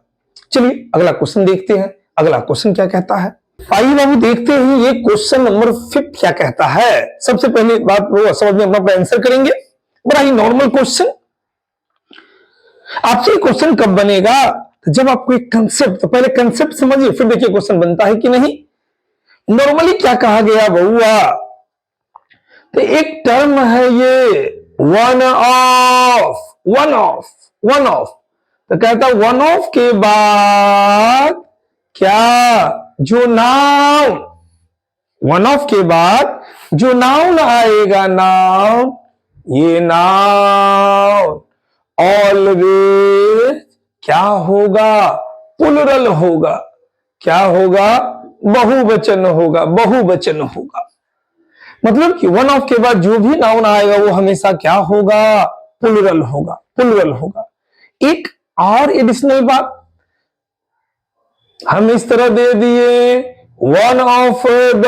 चलिए अगला क्वेश्चन देखते हैं, अगला क्वेश्चन क्या कहता है। आइए बाबू देखते हैं ये क्वेश्चन नंबर 5 क्या कहता है। सबसे पहले बात वो समझ में अपना आंसर करेंगे, बड़ा ही नॉर्मल क्वेश्चन। आपसे क्वेश्चन कब बनेगा, जब आपको एक कंसेप्ट, तो पहले कंसेप्ट समझिए फिर देखिए क्वेश्चन बनता है कि नहीं। नॉर्मली क्या कहा गया बउआ, तो एक टर्म है ये वन ऑफ, तो कहता वन ऑफ के बाद क्या, जो नाउन, वन ऑफ के बाद जो नाउन आएगा, नाउन ये नाउन ऑलवेज क्या होगा? प्लुरल होगा। क्या होगा? बहुवचन होगा, बहुवचन होगा। मतलब कि वन ऑफ के बाद जो भी नाउन आएगा वो हमेशा क्या होगा? प्लुरल होगा, प्लुरल होगा। एक और एडिशनल बात हम इस तरह दे दिए, वन ऑफ द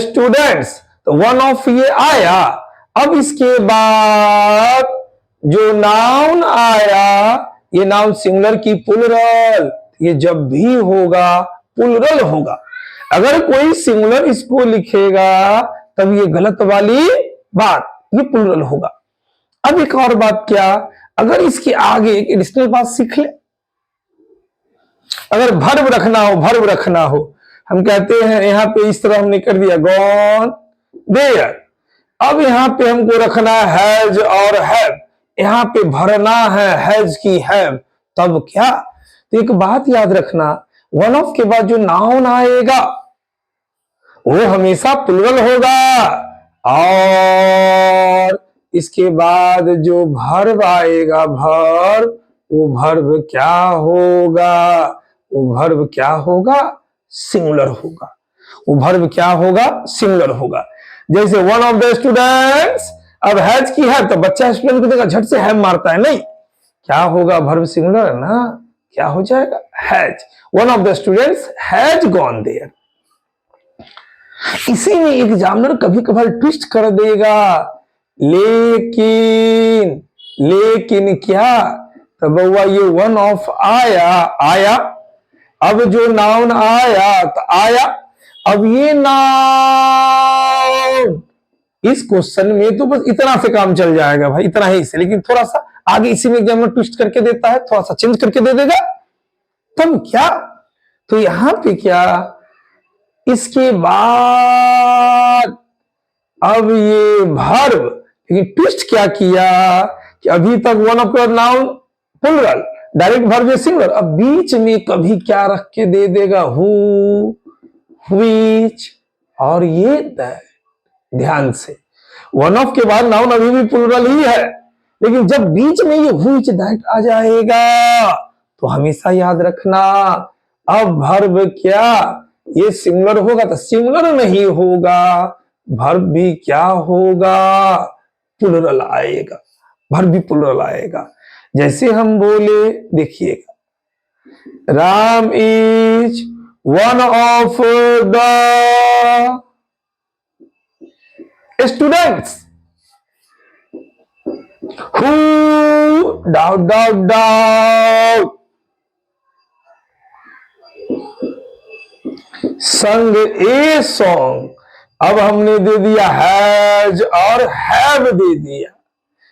स्टूडेंट्स, तो वन ऑफ ये आया। अब इसके बाद जो नाउन आया, ये नाउन सिंगुलर की प्लुरल, ये जब भी होगा प्लुरल होगा। अगर कोई सिंगुलर इसको लिखेगा तब ये गलत वाली बात, ये प्लुरल होगा। अब एक और बात क्या, अगर इसके आगे एक एडिशनल बात सीख ले, अगर भर्ब रखना हो, भर्ब रखना हो, हम कहते हैं यहां पे इस तरह हमने कर दिया गॉन देयर। अब यहां पे हमको रखना है हैज और हैव, यहां पे भरना है हैज की हैव, तब क्या? तो एक बात याद रखना, वन ऑफ के बाद जो नाउन आएगा वो हमेशा प्लुरल होगा, और इसके बाद जो भर्ब आएगा, भर्ब, वो भर्ब क्या होगा? वो भर्ब क्या होगा? सिंगुलर होगा। वो भर्ब क्या होगा? सिंगुलर होगा। जैसे वन ऑफ द स्टूडेंट्स, अब हैज की है तो बच्चा स्टूडेंट को देखा झट से हैव मारता है, नहीं, क्या होगा? भर्ब सिंगुलर है ना, क्या हो जाएगा? Has. One of the students has gone there. इसी में एग्जामिनर कभी कभार ट्विस्ट कर देगा, लेकिन, लेकिन क्या? तो बउआ ये वन ऑफ आया, आया, अब जो नाउन आया तो आया, अब ये नाउन, इस क्वेश्चन में तो बस इतना से काम चल जाएगा भाई, इतना ही से, लेकिन थोड़ा सा आगे इसी में एग्जामिनर ट्विस्ट करके देता है, थोड़ा सा चेंज करके दे देगा, तब क्या? तो यहां पे क्या, इसके बाद अब ये भर्ब, लेकिन ट्विस्ट क्या किया कि अभी तक वन ऑफ का noun plural, direct verb singular, अब बीच में कभी क्या रख के दे देगा? हु, व्हिच और ये दैट। ध्यान से, वन ऑफ के बाद नाउन अभी भी प्लुरल ही है, लेकिन जब बीच में ये व्हिच दैट आ जाएगा तो हमेशा याद रखना, अब भर्ब क्या, ये सिंगुलर होगा तो सिंगुलर नहीं होगा, भर्ब भी क्या होगा? प्लुरल आएगा, भर्ब भी प्लुरल आएगा। जैसे हम बोले, देखिएगा, Ram is one of the students who doubt doubt doubt संग ए सॉन्ग। अब हमने दे दिया हैज और हैव दे दिया,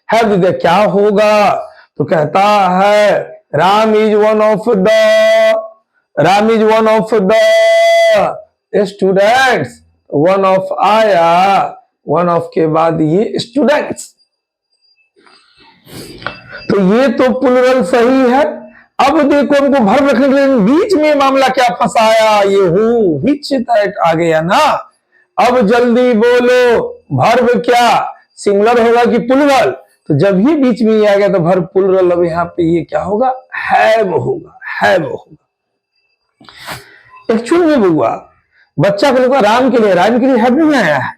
हैव दे दिया, क्या होगा? तो कहता है Ram is one of the, Ram is one of the students, one of आया, वन ऑफ के बाद ये स्टूडेंट्स, तो ये तो प्लुरल सही है। अब देखो हमको भर्ब रखने के लिए बीच में मामला क्या फंसाया, ये हु, व्हिच दैट आ गया ना। अब जल्दी बोलो, भर्ब क्या सिंगुलर होगा कि प्लुरल? तो जब ही बीच में आ गया तो भर्ब प्लुरल, अब यहाँ पे ये क्या होगा? हैव होगा, हैव होगा। एक्चुअल में बुआ बच्चा को लिखा राम के लिए, राम के लिए हैव नहीं आया है,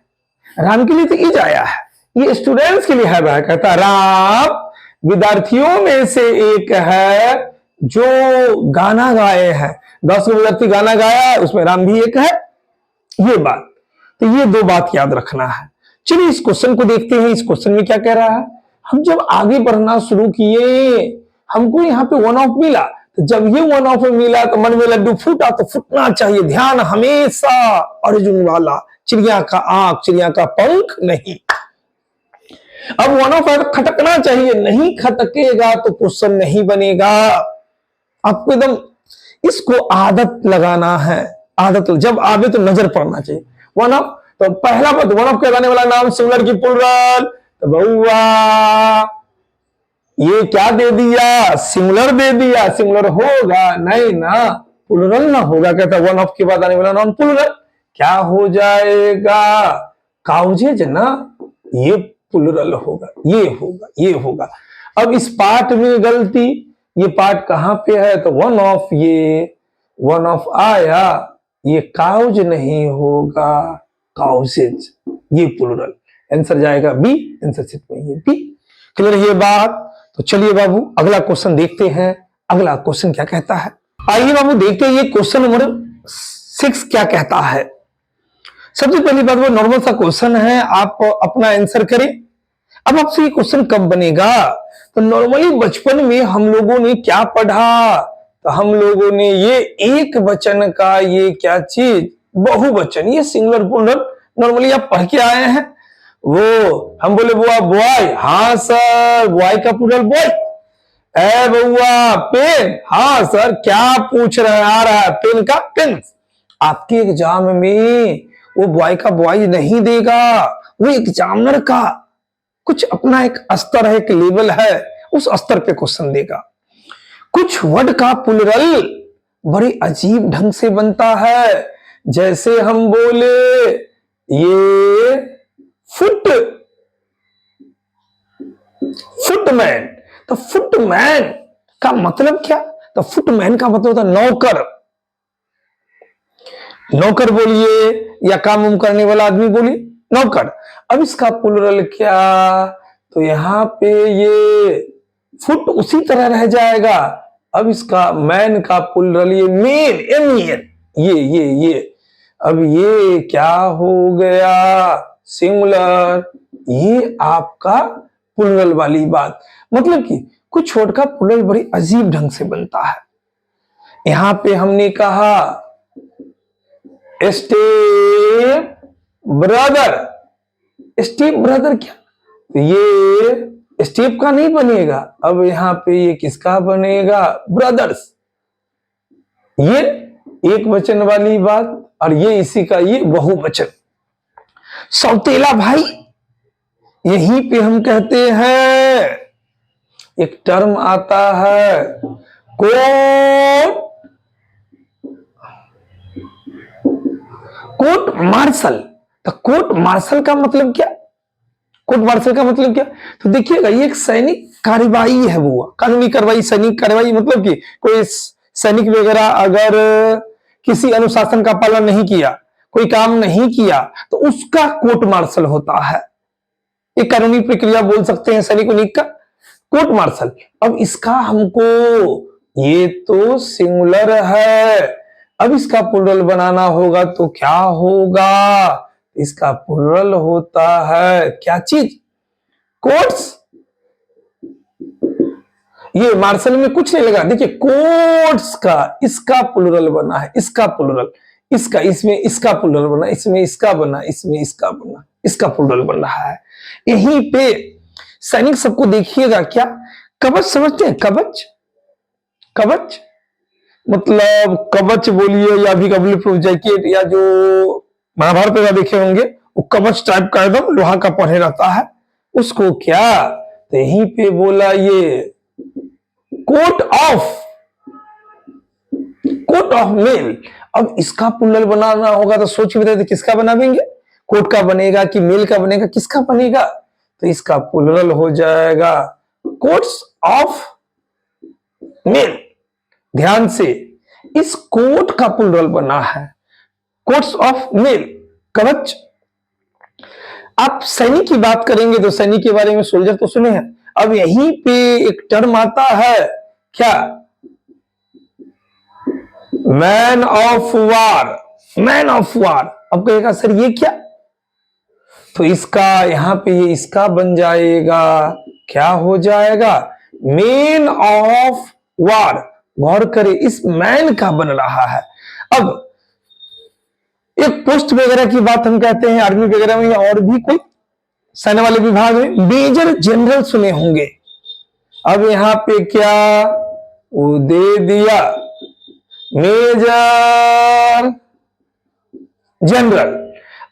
राम के लिए तो इज आया है, ये स्टूडेंट्स के लिए हैव है। कहता राम विद्यार्थियों में से एक है जो गाना गाए हैं, 10 विद्यार्थी गाना गाया, उसमें राम भी एक है, ये बात। तो ये दो बात याद रखना है। चलिए इस क्वेश्चन को देखते हैं, इस क्वेश्चन में क्या कह रहा है। हम जब आगे बढ़ना शुरू किए, हमको यहाँ पे वन ऑफ मिला, तो जब ये वन ऑफ मिला तो मन में लड्डू फूटा, तो फूटना चाहिए, ध्यान हमेशा अर्जुन वाला, चिड़िया का आंख चिड़िया का पंख नहीं। अब वन ऑफ खटकना चाहिए, नहीं खटकेगा तो क्वेश्चन नहीं बनेगा। आपको एकदम इसको आदत लगाना है, आदत जब आवे तो नजर पड़ना चाहिए। वन ऑफ, तो पहला पद वन ऑफ कहलाने वाला नाम सिंगुलर की प्लुरल, तो बउआ ये क्या दे दिया? सिंगुलर दे दिया, सिंगुलर होगा नहीं ना, प्लुरल ना होगा। कहता वन ऑफ के बाद आने वाला नाम प्लुरल, क्या हो जाएगा? काउजेज ना, ये प्लुरल होगा, ये होगा, ये होगा। अब इस पार्ट में गलती, ये पार्ट कहां पे है, तो वन ऑफ, ये वन ऑफ आया, ये काउज नहीं होगा, काउजेज, ये प्लुरल। आंसर जाएगा बी, आंसर शीट में ये बी। क्लियर ये बात? तो चलिए बाबू अगला क्वेश्चन देखते हैं। अगला क्वेश्चन क्या कहता है, आइए बाबू देखते हैं ये क्वेश्चन नंबर 6 क्या कहता है। सबसे पहली बात वो नॉर्मल सा क्वेश्चन है, आप अपना आंसर करें। अब आपसे ये क्वेश्चन कब बनेगा, तो नॉर्मली बचपन में हम लोगों ने क्या पढ़ा, तो हम लोगों ने ये एक वचन का ये क्या चीज, बहुवचन, ये सिंगुलर प्लुरल नॉर्मली आप पढ़ के आए हैं। वो हम बोले बुआ बॉय, हाँ सर, बॉय का प्लुरल बॉय। ए बउआ पेन, हाँ सर, क्या पूछ रहे हैं, आ रहा है पेन का पेन। आपके एग्जाम में वो बॉय का बॉय नहीं देगा, वो एग्जामिनर का कुछ अपना एक स्तर है, एक लेवल है, उस स्तर पे क्वेश्चन देगा। कुछ वर्ड का प्लुरल बड़ी अजीब ढंग से बनता है, जैसे हम बोले ये फुट, फुटमैन, तो फुटमैन का मतलब क्या, तो फुटमैन का मतलब होता है नौकर। नौकर बोलिए या काम उम करने वाला आदमी बोलिए, नौकर। अब इसका प्लुरल क्या, तो यहां पे ये फुट उसी तरह रह जाएगा। अब इसका मैन का प्लुरल ये मेन, एमियन, ये अब ये क्या हो गया, सिंगुलर। ये आपका प्लुरल वाली बात, मतलब कि कुछ वर्ड का प्लुरल बड़ी अजीब ढंग से बनता है। यहां पे हमने कहा स्टेप ब्रदर, स्टेप ब्रदर क्या, तो ये स्टेप का नहीं बनेगा, अब यहां पे ये किसका बनेगा, ब्रदर्स। ये एक वचन वाली बात, और ये इसी का ये बहुवचन। सौतेला भाई, यहीं पे हम कहते हैं एक टर्म आता है कोर्ट मार्शल। तो कोर्ट मार्शल का मतलब क्या, कोर्ट मार्शल का मतलब क्या, तो देखिएगा ये एक सैनिक कार्रवाई है, वो कानूनी कार्रवाई, सैनिक कार्रवाई, मतलब कि कोई सैनिक वगैरह अगर किसी अनुशासन का पालन नहीं किया, कोई काम नहीं किया, तो उसका कोर्ट मार्शल होता है। एक कानूनी प्रक्रिया बोल सकते हैं सैनिक यूनिक का, कोर्ट मार्शल। अब इसका हमको, ये तो सिंगुलर है, अब इसका प्लुरल बनाना होगा, तो क्या होगा, इसका प्लुरल होता है क्या चीज, कोर्ट्स। ये मार्शल में कुछ नहीं लगा, देखिए कोर्ट्स का, इसका प्लुरल बना है, इसका प्लुरल, इसका, इसमें इसका प्लुरल बना, इसमें इसका बना, इसमें इसका बना, इसका प्लुरल बन रहा है। यहीं पे सैनिक सबको देखिएगा, क्या कवच समझते हैं, कवच, कवच मतलब कवच बोलिए या भी बुलेट प्रूफ जैकेट, या जो महाभारत में देखे होंगे वो कवच टाइप का एकदम लोहा का पहने रहता है, उसको क्या, तो यहीं पे बोला ये coat of, coat of mail. अब इसका प्लुरल बनाना होगा, तो सोच के बताइए किसका बनाएंगे, कोट का बनेगा कि मेल का बनेगा, किसका बनेगा, तो इसका प्लुरल हो जाएगा कोट्स ऑफ मेल। ध्यान से, इस कोट का प्लुरल बना है, कोट्स ऑफ मेल, कवच। आप सैनिक की बात करेंगे तो सैनिक के बारे में सोल्जर तो सुने हैं। अब यहीं पे एक टर्म आता है क्या, man of war, man of war. अब कहेगा सर ये क्या, तो इसका यहां पे ये इसका बन जाएगा, क्या हो जाएगा, मैन ऑफ वार। गौर करें, इस मैन का बन रहा है। अब एक पोस्ट वगैरह की बात हम कहते हैं आर्मी वगैरह में, और भी कोई सेना वाले विभाग में मेजर जनरल सुने होंगे। अब यहां पे क्या वो दे दिया, मेजर जनरल।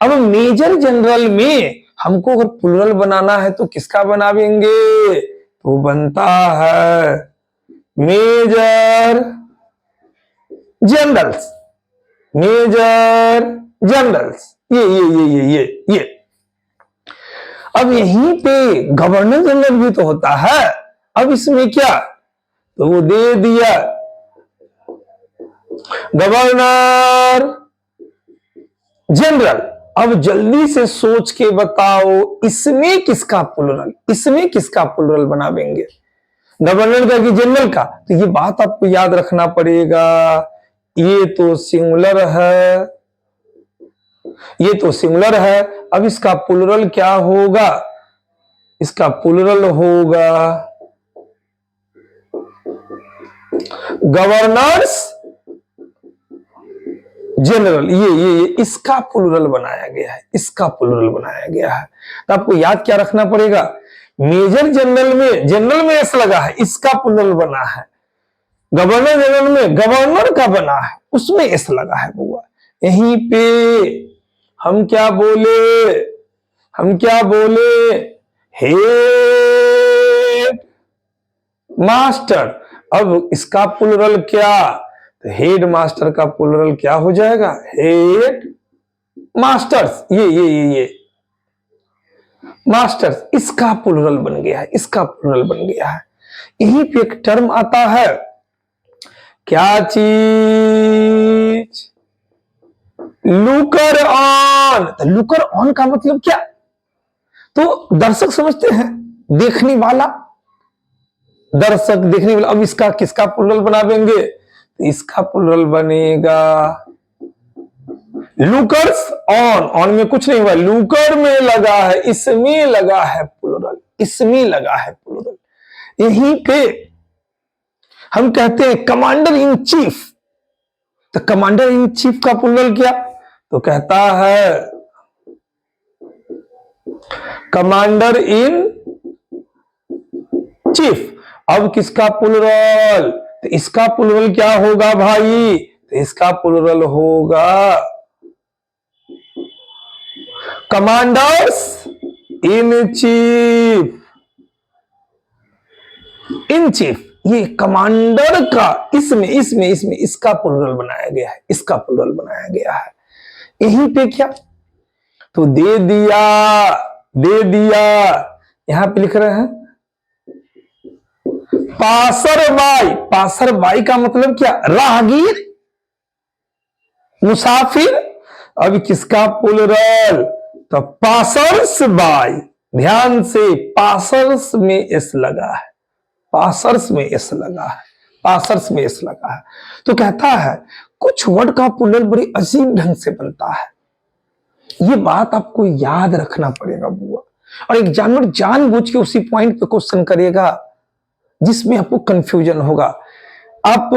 अब मेजर जनरल में हमको अगर प्लुरल बनाना है तो किसका बनावेंगे, तो बनता है मेजर जनरल्स, मेजर जनरल्स। ये अब यहीं पे गवर्नर जनरल भी तो होता है। अब इसमें क्या, तो वो दे दिया गवर्नर जनरल। अब जल्दी से सोच के बताओ इसमें किसका प्लुरल, इसमें किसका प्लुरल बनावेंगे, गवर्नर का कि जनरल का। तो ये बात आपको याद रखना पड़ेगा, ये तो सिंगुलर है, ये तो सिंगुलर है। अब इसका प्लुरल क्या होगा, इसका प्लुरल होगा गवर्नर्स जनरल। ये इसका प्लुरल बनाया गया है, इसका प्लुरल बनाया गया है। तो आपको याद क्या रखना पड़ेगा, मेजर जनरल में एस लगा है, इसका प्लुरल बना है। गवर्नर जनरल में गवर्नर का बना है, उसमें एस लगा है बुआ। यहीं पे हम क्या बोले, हम क्या बोले, हेड मास्टर। अब इसका प्लुरल क्या, तो हेड मास्टर का प्लुरल क्या हो जाएगा, हेड मास्टर्स। ये मास्टर्स, इसका प्लुरल बन गया है, इसका प्लुरल बन गया है। यहीं पे एक टर्म आता है, क्या चीज, लुकर ऑन। तो लुकर ऑन का मतलब क्या, तो दर्शक समझते हैं, देखने वाला, दर्शक देखने वाला। अब इसका किसका प्लुरल बनावेंगे, तो इसका प्लुरल बनेगा लुकर्स ऑन। ऑन में कुछ नहीं हुआ, लुकर में लगा है, इसमें लगा है प्लुरल, इसमें लगा है प्लुरल। यहीं पे हम कहते हैं कमांडर इन चीफ। तो कमांडर इन चीफ का प्लुरल क्या, तो कहता है कमांडर इन चीफ। अब किसका प्लुरल, तो इसका प्लुरल क्या होगा भाई, तो इसका प्लुरल होगा commanders in chief. In chief, ये कमांडर का, इसमें इसका प्लुरल बनाया गया है, इसका प्लुरल बनाया गया है। यहीं पे क्या, तो दे दिया, यहां पे लिख रहे हैं पासरबाई। पासरबाई का मतलब क्या, राहगीर, मुसाफिर। अब किसका प्लुरल, तो पासर्स बाई। ध्यान से, पासर्स में एस लगा है, पासर्स में एस लगा है, पासर्स में एस लगा है। तो कहता है कुछ वर्ड का प्लुरल बड़ी अजीब ढंग से बनता है, ये बात आपको याद रखना पड़ेगा बुआ। और एक जानवर जानबूझ के उसी पॉइंट पे क्वेश्चन करेगा जिसमें आपको कंफ्यूजन होगा। आप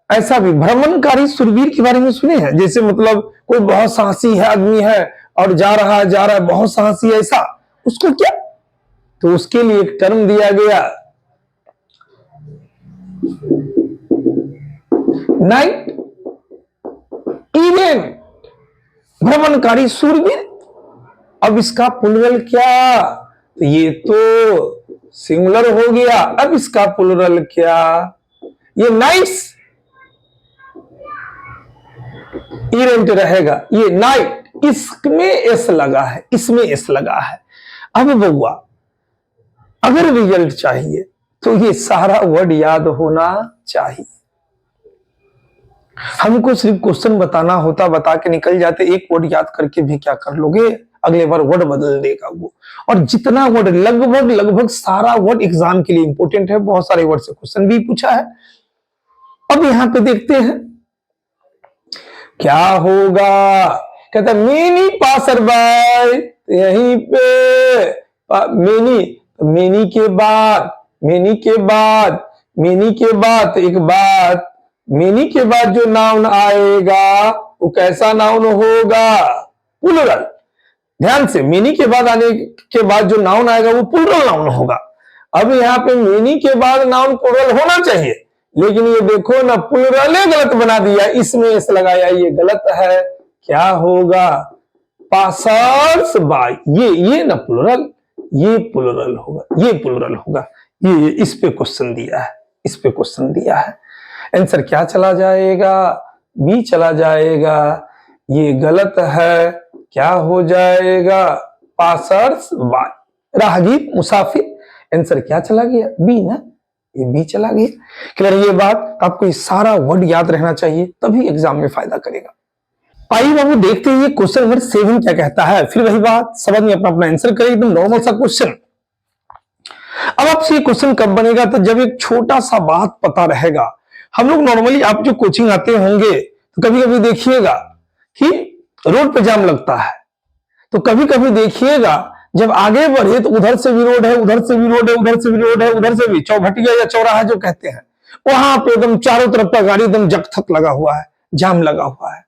ऐसा भी भ्रमणकारी सुरवीर के बारे में सुने हैं, जैसे मतलब कोई बहुत साहसी है, आदमी है और जा रहा है बहुत साहसी है, ऐसा, उसको क्या, तो उसके लिए एक टर्म दिया गया, नाइट इवेंट, भ्रमणकारी सूरवीर। अब इसका प्लुरल क्या, तो ये तो सिंगुलर हो गया। अब इसका प्लुरल क्या, ये नाइट्स इवेंट रहेगा, ये नाइट, इसमें एस लगा है, इसमें एस लगा है। अब बउआ अगर रिजल्ट चाहिए तो ये सारा वर्ड याद होना चाहिए। हमको सिर्फ क्वेश्चन बताना होता, बता के निकल जाते, एक वर्ड याद करके भी क्या कर लोगे, अगले बार वर्ड बदल देगा वो। और जितना वर्ड, लगभग सारा वर्ड एग्जाम के लिए इंपॉर्टेंट है, बहुत सारे वर्ड से क्वेश्चन भी पूछा है। अब यहां पे देखते हैं क्या होगा, कहता है मेनी पासर बाय। यहीं पे मेनी के बाद एक बात, मेनी के बाद जो नाउन आएगा वो कैसा नाउन होगा, प्लुरल। ध्यान से, मेनी के बाद आने के बाद जो नाउन आएगा वो प्लुरल नाउन होगा। अब यहाँ पे मेनी के बाद नाउन प्लुरल होना चाहिए, लेकिन ये देखो ना, प्लुरल गलत बना दिया, इसमें एस लगाया, ये गलत है। क्या होगा, पासर्स बाय। ये ना प्लुरल, ये प्लुरल होगा, ये प्लुरल होगा। ये इस पे क्वेश्चन दिया है, इस पे क्वेश्चन दिया है। आंसर क्या चला जाएगा, बी चला जाएगा। ये गलत है, क्या हो जाएगा, पासर्स बाय, राहगीर, मुसाफिर। आंसर क्या चला गया? बी ना, ये बी चला गया। क्लियर ये बात? आपको ये सारा वर्ड याद रहना चाहिए, तभी एग्जाम में फायदा करेगा। आइए बाबू देखते हैं क्वेश्चन नंबर 7 क्या कहता है। फिर वही बात, सब आदमी अपना अपना आंसर करे, एकदम नॉर्मल सा क्वेश्चन। अब आपसे ये क्वेश्चन कब बनेगा? तो जब एक छोटा सा बात पता रहेगा। हम लोग नॉर्मली, आप जो कोचिंग आते होंगे तो कभी कभी देखिएगा कि रोड पे जाम लगता है, तो कभी कभी देखिएगा जब आगे बढ़े तो उधर से भी रोड है, उधर से भी रोड है, उधर से भी रोड है, उधर से भी चौभटिया या चौराहा जो कहते हैं, वहां पे एकदम चारों तरफ का गाड़ी एकदम जकथक लगा हुआ है, जाम लगा हुआ है।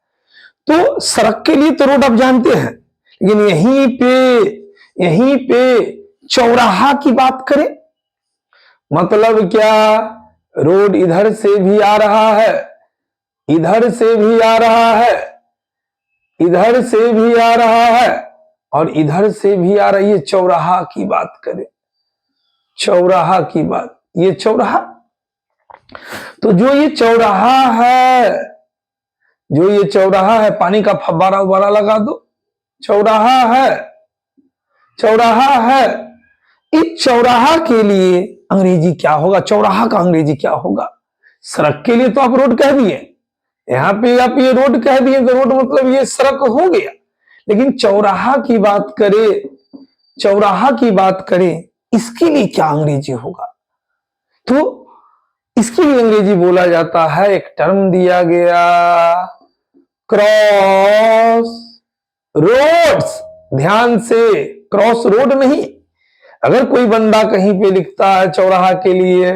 तो सड़क के लिए तो रोड आप जानते हैं, लेकिन यहीं पे चौराहा की बात करें, मतलब क्या? रोड इधर से भी आ रहा है, इधर से भी आ रहा है, इधर से भी आ रहा है और इधर से भी आ रही है। चौराहा की बात करें, चौराहा की बात, ये चौराहा। तो जो ये चौराहा है, जो ये चौराहा है, पानी का फव्वारा उबारा लगा दो, चौराहा है, चौराहा है। इस चौराहा के लिए अंग्रेजी क्या होगा? चौराहा का अंग्रेजी क्या होगा? सड़क के लिए तो आप रोड कह दिए, यहां पे आप ये रोड कह दिए तो रोड मतलब ये सड़क हो गया, लेकिन चौराहा की बात करें, चौराहा की बात करें, इसके लिए क्या अंग्रेजी होगा? तो इसके लिए अंग्रेजी बोला जाता है, एक टर्म दिया गया, क्रॉस रोड्स। ध्यान से, क्रॉस रोड नहीं। अगर कोई बंदा कहीं पे लिखता है चौराहा के लिए,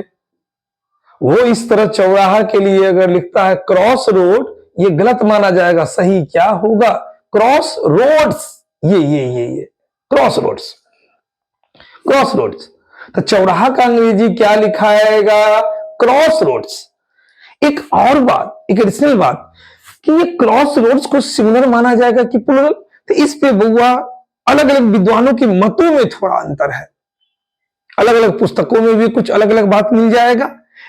वो इस तरह चौराहा के लिए अगर लिखता है क्रॉस रोड, ये गलत माना जाएगा। सही क्या होगा? क्रॉस रोड्स, ये क्रॉस रोड्स, क्रॉस रोड्स। तो चौराहा का अंग्रेजी क्या लिखाएगा? Cross roads. एक और बात, एक एडिशनल बात, कि ये क्रॉस रोड्स को सिंगुलर माना जाएगा कि प्लुरल? तो इस पे बुआ अलग अलग विद्वानों के मतों में थोड़ा अंतर है, अलग अलग पुस्तकों में भी कुछ अलग अलग बात मिल जाएगा,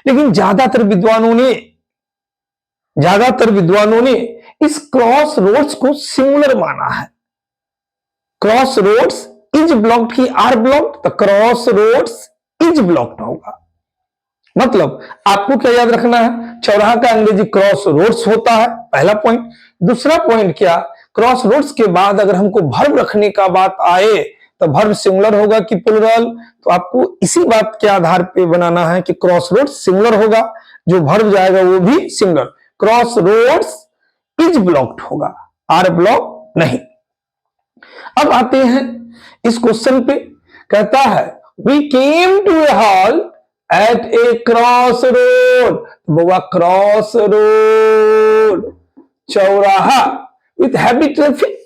लेकिन ज्यादातर विद्वानों ने इस क्रॉस रोड्स को सिंगुलर माना है। क्रॉस रोड्स इज ब्लॉक्ड की आर ब्लॉक्ड, तो क्रॉस रोड्स इज ब्लॉक्ड होगा। मतलब आपको क्या याद रखना है? चौराहा का अंग्रेजी क्रॉस रोड्स होता है, पहला पॉइंट। दूसरा पॉइंट क्या? क्रॉस रोड्स के बाद अगर हमको वर्ब रखने का बात आए तो वर्ब सिंगुलर होगा कि प्लुरल? तो आपको इसी बात के आधार पे बनाना है कि क्रॉस रोड्स सिंगुलर होगा, जो वर्ब जाएगा वो भी singular. Cross roads is blocked होगा, आर ब्लॉक नहीं। अब आते हैं इस क्वेश्चन पे, कहता है we came to a hall at a cross road. बोला क्रॉस रोड, चौराहा विथ हैवी ट्रैफिक।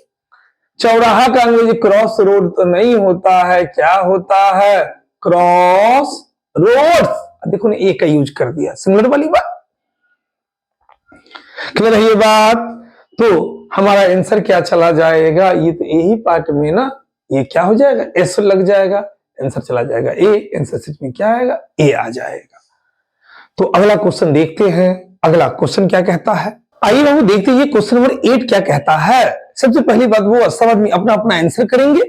चौराहा का अंग्रेजी क्रॉस रोड तो नहीं होता है, क्या होता है? Cross roads. देखो ने ए का यूज कर दिया, सिंगुलर वाली बात। क्लियर है ये बात? तो हमारा आंसर क्या चला जाएगा? ये तो यही पार्ट में ना, ये क्या हो जाएगा? एस लग जाएगा, आंसर चला जाएगा ए। आंसर सीट में क्या आएगा? ए आ जाएगा। तो अगला क्वेश्चन देखते हैं, अगला क्वेश्चन क्या कहता है। आइए बाबू देखते हैं क्वेश्चन नंबर 8 क्या कहता है। सबसे पहली बात वो सब आदमी अपना अपना आंसर करेंगे।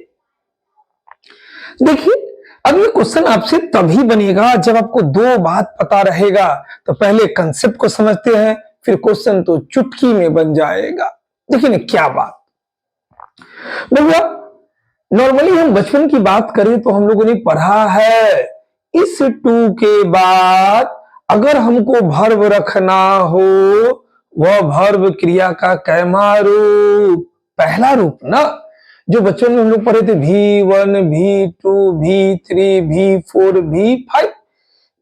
देखिए अब ये क्वेश्चन आपसे तभी बनेगा जब आपको दो बात पता रहेगा। तो पहले कंसेप्ट को समझते हैं, फिर क्वेश्चन तो चुटकी में बन जाएगा। देखिए ना क्या बात भैया, नॉर्मली हम बचपन की बात करें तो हम लोगों ने पढ़ा है, इस टू के बाद अगर हमको वर्ब रखना हो, वह वर्ब क्रिया का कैमा रूप? पहला रूप ना, जो बच्चों में हम लोग पढ़े थे, V1, V2, V3, V4, V5।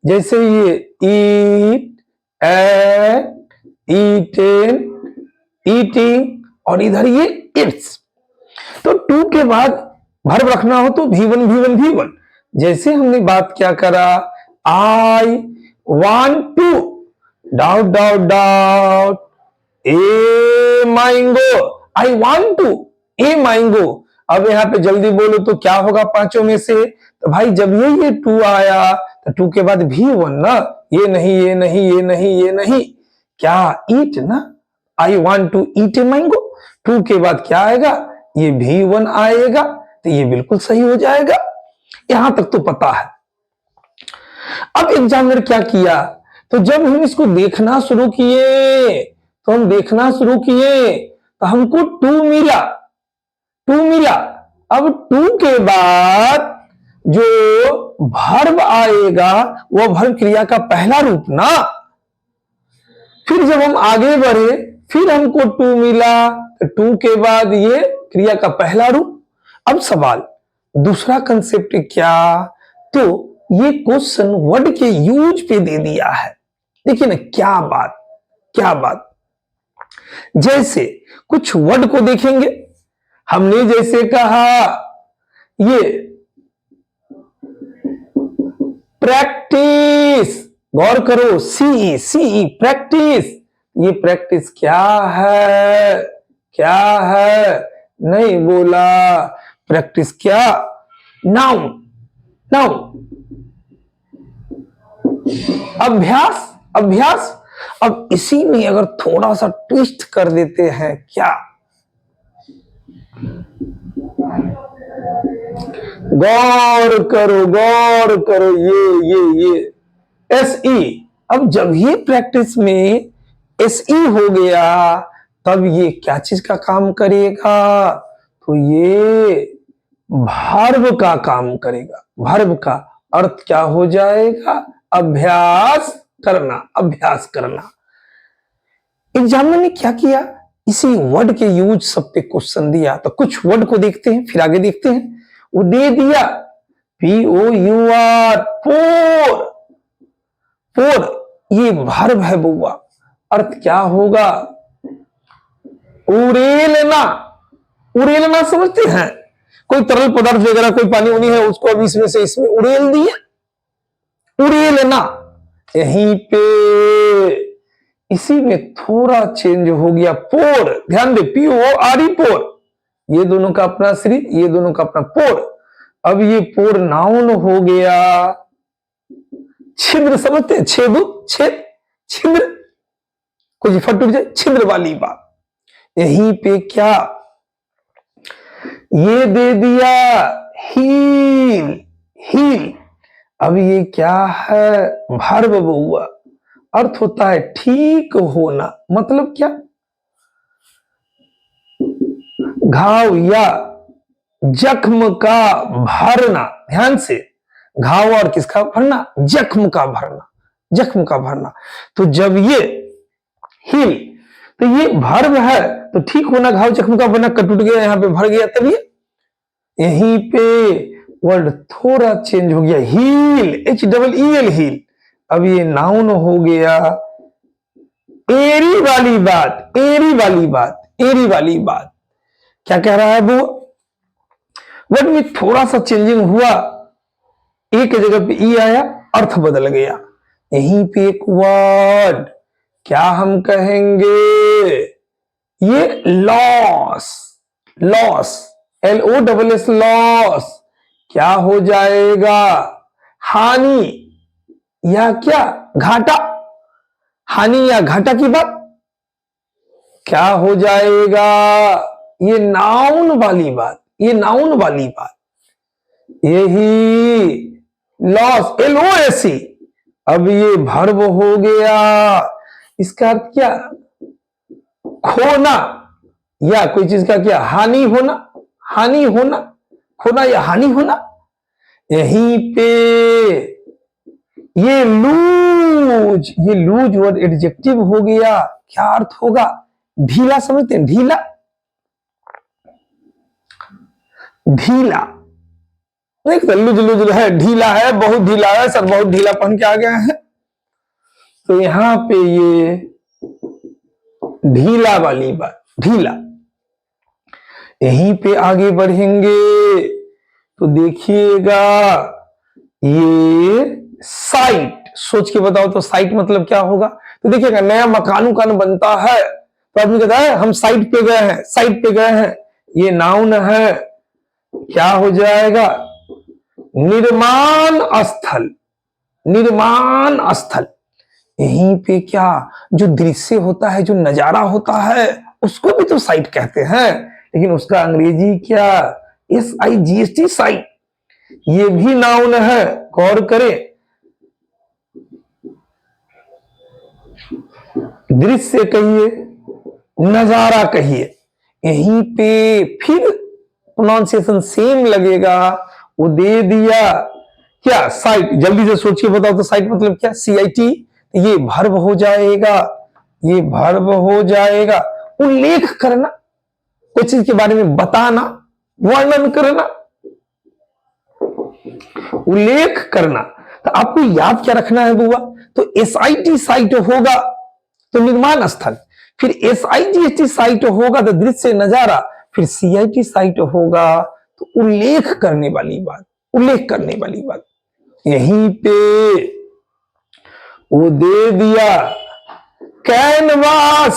जैसे ये ईट, एट, ईटेन, ईटिंग, और इधर ये इट्स। तो टू के बाद वर्ब रखना हो तो V1, V1, V1। जैसे हमने बात क्या करा, I want to dot dot dot a mango, I want to a mango. अब यहाँ पे जल्दी बोलो तो क्या होगा पांचों में से? तो भाई जब ये टू आया तो टू के बाद V1 ना, ये नहीं, ये नहीं, ये नहीं, ये नहीं, क्या? ईट ना, I want to eat a mango. To के बाद क्या आएगा? ये V1 आएगा। तो ये बिल्कुल सही हो जाएगा। यहां तक तो पता है। अब एग्जामिनर क्या किया, तो जब हम इसको देखना शुरू किए तो हमको टू मिला। अब टू के बाद जो वर्ब आएगा वह वर्ब क्रिया का पहला रूप ना। फिर जब हम आगे बढ़े फिर हमको टू मिला, तो टू के बाद ये क्रिया का पहला रूप। अब सवाल दूसरा कंसेप्ट क्या, तो ये क्वेश्चन वर्ड के यूज पे दे दिया है। देखिए ना क्या बात। जैसे कुछ वर्ड को देखेंगे, हमने जैसे कहा ये प्रैक्टिस, गौर करो, सी प्रैक्टिस। ये प्रैक्टिस क्या है, नहीं बोला। प्रैक्टिस क्या, नाउन। अभ्यास। अब इसी में अगर थोड़ा सा ट्विस्ट कर देते हैं, क्या, गौर करो, ये एसई। अब जब ये प्रैक्टिस में एसई हो गया तब ये क्या चीज का काम करेगा, तो ये वर्ब का काम करेगा। वर्ब का अर्थ क्या हो जाएगा, अभ्यास करना। एग्जामिनर ने क्या किया, इसी वर्ड के यूज सब पे क्वेश्चन दिया। तो कुछ वर्ड को देखते हैं फिर आगे देखते हैं। वो दे दिया POUR, पोर, ये वर्ब है बउआ। अर्थ क्या होगा, उड़ेलना समझते हैं, कोई तरल पदार्थ वगैरह कोई पानी उनी है उसको अब इसमें से इसमें उड़ेल दिया, उड़ेलना। यहीं पे इसी में थोड़ा चेंज हो गया, पोर, ध्यान दे, PORE, पोर, ये दोनों का अपना श्री, ये दोनों का अपना पोर। अब ये पोर नाउन हो गया। छिद्र समझते हैं, छिद्र, कुछ फट उठ जाए, छिद्र वाली बात। यहीं पे क्या, ये दे दिया हील। अब ये क्या है, वर्ब हुआ। अर्थ होता है ठीक होना। मतलब क्या, घाव या जख्म का भरना। ध्यान से, घाव और किसका भरना, जख्म का भरना। तो जब ये हील, तो ये वर्ब है तो ठीक होना, घाव जख्म का भरना, कट उठ गया यहां पे भर गया, तब ये यहीं पे वर्ड थोड़ा चेंज हो गया, हील, HEEL, हील। अब ये नाउन हो गया। एरी वाली बात क्या कह रहा है वो, वर्ड में थोड़ा सा चेंजिंग हुआ, एक जगह पे ई आया, अर्थ बदल गया। यहीं पे एक वर्ड क्या हम कहेंगे, ये लॉस, LOSS, लॉस क्या हो जाएगा, हानि या क्या, घाटा। हानि या घाटा की बात क्या हो जाएगा, ये नाउन वाली बात। यही लॉस, LOSS। अब ये वर्ब हो गया। इसका अर्थ क्या, खोना या कोई चीज का क्या, हानि होना, खोना या हानि होना। यहीं पे ये लूज वर्ड एडजेक्टिव हो गया। क्या अर्थ होगा, ढीला। समझते हैं, ढीला, लूज है, ढीला है, बहुत ढीला है सर, बहुत ढीला पहन के आ गया है। तो यहां पे ये ढीला वाली बात, ढीला। यहीं पे आगे बढ़ेंगे तो देखिएगा ये साइट। सोच के बताओ तो साइट मतलब क्या होगा। तो देखिएगा नया मकान बनता है तो आदमी कहता है हम साइट पे गए हैं, ये नाउन है। क्या हो जाएगा, निर्माण स्थल। यहीं पे क्या, जो दृश्य होता है, जो नजारा होता है, उसको भी तो साइट कहते हैं, लेकिन उसका अंग्रेजी क्या, SIGHT साइट, ये भी नाउन है, गौर करें। दृश्य कहिए, नजारा कहिए, यहीं पे फिर प्रोनाउंसिएशन सेम लगेगा। वो दे दिया क्या, साइट। जल्दी से सोचिए, बताओ तो साइट मतलब क्या, CIT, ये भर्ब हो जाएगा, ये भर्ब हो जाएगा। उल्लेख करना, कोई चीज के बारे में बताना, वर्णन करना, उल्लेख करना। तो आपको याद क्या रखना है बुआ, तो SIT साइट होगा तो निर्माण स्थल, फिर SIGHT साइट होगा तो दृश्य नजारा, फिर CIT साइट होगा तो उल्लेख करने वाली बात, उल्लेख करने वाली बात। यहीं पे वो दे दिया कैनवास,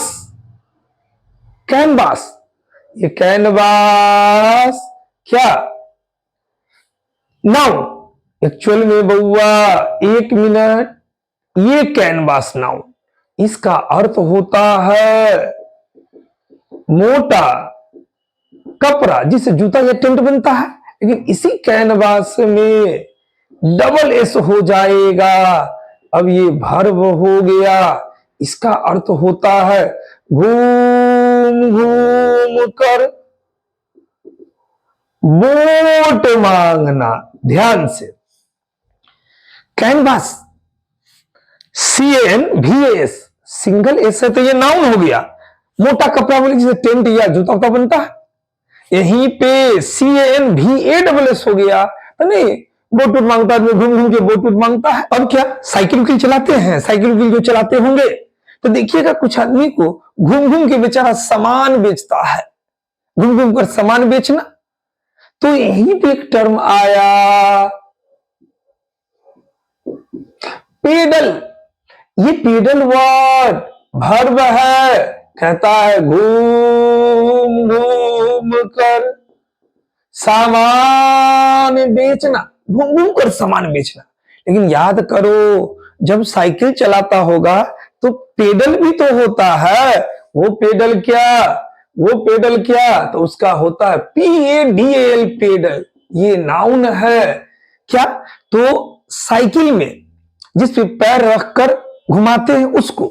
कैनवास, ये कैनवास क्या, नाउन। एक्चुअल में बउआ एक मिनट, ये कैनवास नाउन, इसका अर्थ होता है मोटा कपड़ा जिससे जूता या टेंट बनता है, लेकिन इसी कैनवास में डबल S हो जाएगा। अब ये भर्ब हो गया, इसका अर्थ होता है घूम घूम कर वोट मांगना। ध्यान से, कैनवास CANVAS, सिंगल S है तो ये नाउन हो गया। मोटा कपड़ा बोले जिसे टेंट या जूता उता बनता है, यहीं पे CANVASS हो गया तो नहीं, बोट मांगता है, घूम घूम के बोट मांगता है। अब क्या, साइकिल उकिल चलाते हैं, साइकिल उकिल जो चलाते होंगे तो देखिएगा कुछ आदमी को घूम घूम के बेचारा सामान बेचता है, घूम घूम कर सामान बेचना। तो यहीं पे एक टर्म आया पेडल, ये पेडल वर्ड भर्ब है, कहता है घूम घूम कर सामान बेचना, घूम घूम कर सामान बेचना। लेकिन याद करो, जब साइकिल चलाता होगा तो पेडल भी तो होता है, वो पेडल क्या, वो पेडल क्या, तो उसका होता है PADL, पेडल, ये नाउन है। क्या, तो साइकिल में जिस पे पैर रखकर घुमाते हैं उसको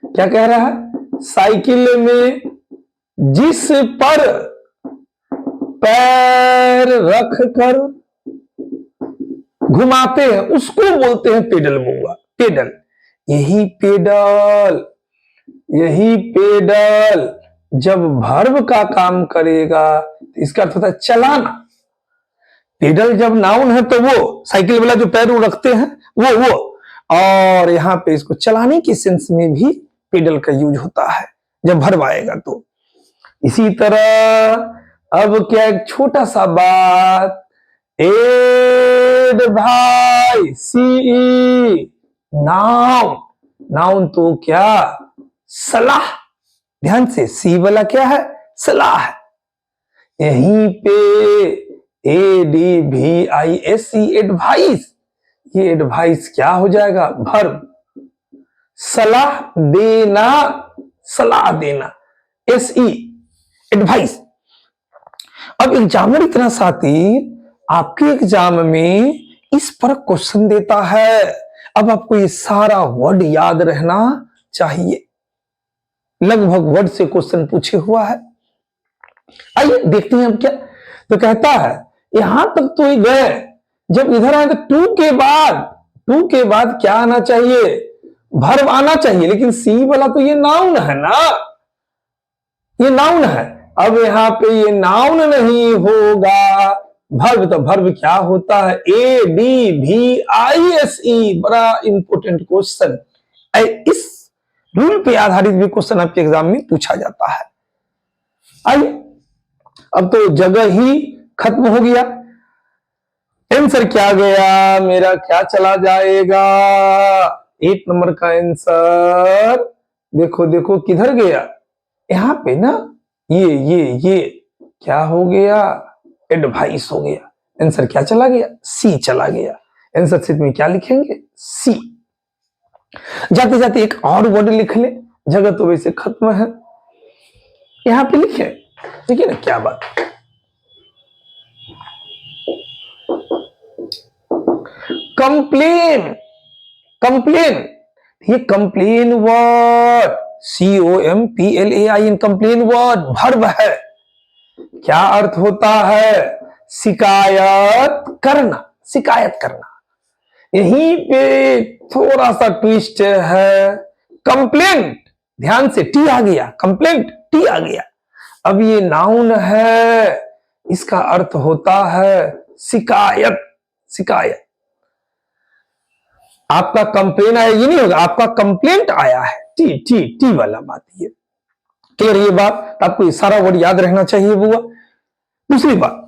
क्या कह रहा है, साइकिल में जिस पर पैर रख कर घुमाते हैं उसको बोलते हैं पेडल बुआ, पेडल। यही पेडल, यही पेडल जब भर्ब का काम करेगा तो इसका अर्थ होता है चलाना। पेडल जब नाउन है तो वो साइकिल वाला जो पैर रखते हैं वो, और यहां पे इसको चलाने के सेंस में भी पेडल का यूज होता है जब भर्ब आएगा तो। इसी तरह अब क्या, एक छोटा सा बात, एडवाइस, CE, नाउन, नाउन तो क्या, सलाह। ध्यान से, सी वाला क्या है, सलाह है। यहीं पे ADVICE, एडवाइस, ये एडवाइस क्या हो जाएगा, भर्ब। सलाह देना, सलाह देना, SE, एडवाइस। अब एग्जामिनर इतना शातिर आपके एग्जाम में इस पर क्वेश्चन देता है। अब आपको ये सारा वर्ड याद रहना चाहिए, लगभग वर्ड से क्वेश्चन पूछे हुआ है। आइए देखते हैं अब क्या, तो कहता है यहां तक तो ही गए, जब इधर आए तो टू के बाद क्या आना चाहिए, भर्ब आना चाहिए, लेकिन सी वाला तो ये नाउन है ना, ये नाउन है। अब यहां पे ये नाउन नहीं होगा, भर्ब। तो भर्ब क्या होता है, ADVISE, बड़ा इंपोर्टेंट क्वेश्चन। इस रूल पे आधारित भी क्वेश्चन आपके एग्जाम में पूछा जाता है। आइए, अब तो जगह ही खत्म हो गया, आंसर क्या गया मेरा, क्या चला जाएगा, 8 नंबर का आंसर। देखो देखो किधर गया, यहां पे ना, ये क्या हो गया, एडवाइस हो गया। आंसर क्या चला गया, सी चला गया। आंसर शीट में क्या लिखेंगे, सी। जाते जाते एक और वर्ड लिख ले, जगह तो वैसे खत्म है, यहां पे लिखे, ठीक है ना, क्या बात। कंप्लेन, कंप्लेन, ये complain word, COMPLAIN, complain word verb है। क्या अर्थ होता है? शिकायत करना, शिकायत करना। यहीं पे थोड़ा सा ट्विस्ट है। कंप्लेंट, ध्यान से, टी आ गया, कंप्लेंट, टी आ गया। अब ये नाउन है, इसका अर्थ होता है शिकायत, शिकायत। आपका कंप्लेन आया, ये नहीं होगा, आपका कंप्लेंट आया है, टी टी टी वाला बात। ये क्लियर, ये बात आपको सारा वर्ड याद रहना चाहिए बुआ। दूसरी बात,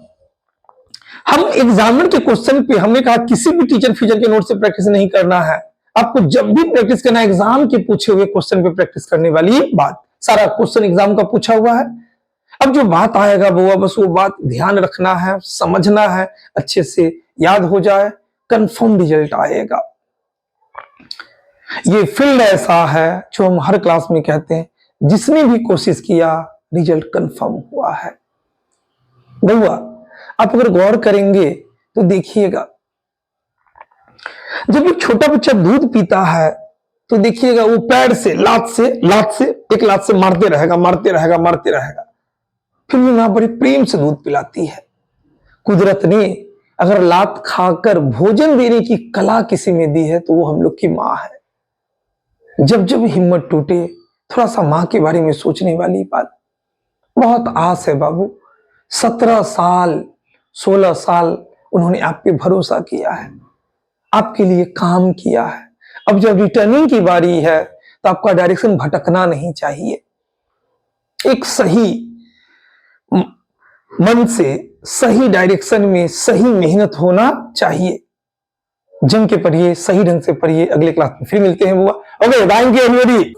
हम एग्जामिनर के क्वेश्चन पे हमने कहा किसी भी टीचर फीचर के नोट से प्रैक्टिस नहीं करना है। आपको जब भी प्रैक्टिस करना है, एग्जाम के पूछे हुए क्वेश्चन पे प्रैक्टिस करने वाली बात। सारा क्वेश्चन एग्जाम का पूछा हुआ है। अब जो बात आएगा बुआ, बस वो बात ध्यान रखना है, समझना है, अच्छे से याद हो जाए, कंफर्म रिजल्ट आएगा। ये फील्ड ऐसा है जो हम हर क्लास में कहते हैं, जिसने भी कोशिश किया रिजल्ट कंफर्म हुआ है। बुआ, आप अगर गौर करेंगे तो देखिएगा, जब एक छोटा बच्चा दूध पीता है तो देखिएगा वो पैर से, लात से, एक लात से मारते रहेगा, मारते रहेगा, मारते रहेगा, फिर भी मां बड़े प्रेम से दूध पिलाती है। कुदरत ने अगर लात खाकर भोजन देने की कला किसी में दी है तो वो हम लोग की मां है। जब जब हिम्मत टूटे, थोड़ा सा मां के बारे में सोचने वाली बात। बहुत आस है बाबू, 17 साल 16 साल उन्होंने आप पे भरोसा किया है, आपके लिए काम किया है। अब जब रिटर्निंग की बारी है तो आपका डायरेक्शन भटकना नहीं चाहिए। एक सही मन से सही डायरेक्शन में सही मेहनत होना चाहिए। जम के पढ़िए, सही ढंग से पढ़िए। अगले क्लास में फिर मिलते हैं बुआ। Okay, thank you everybody.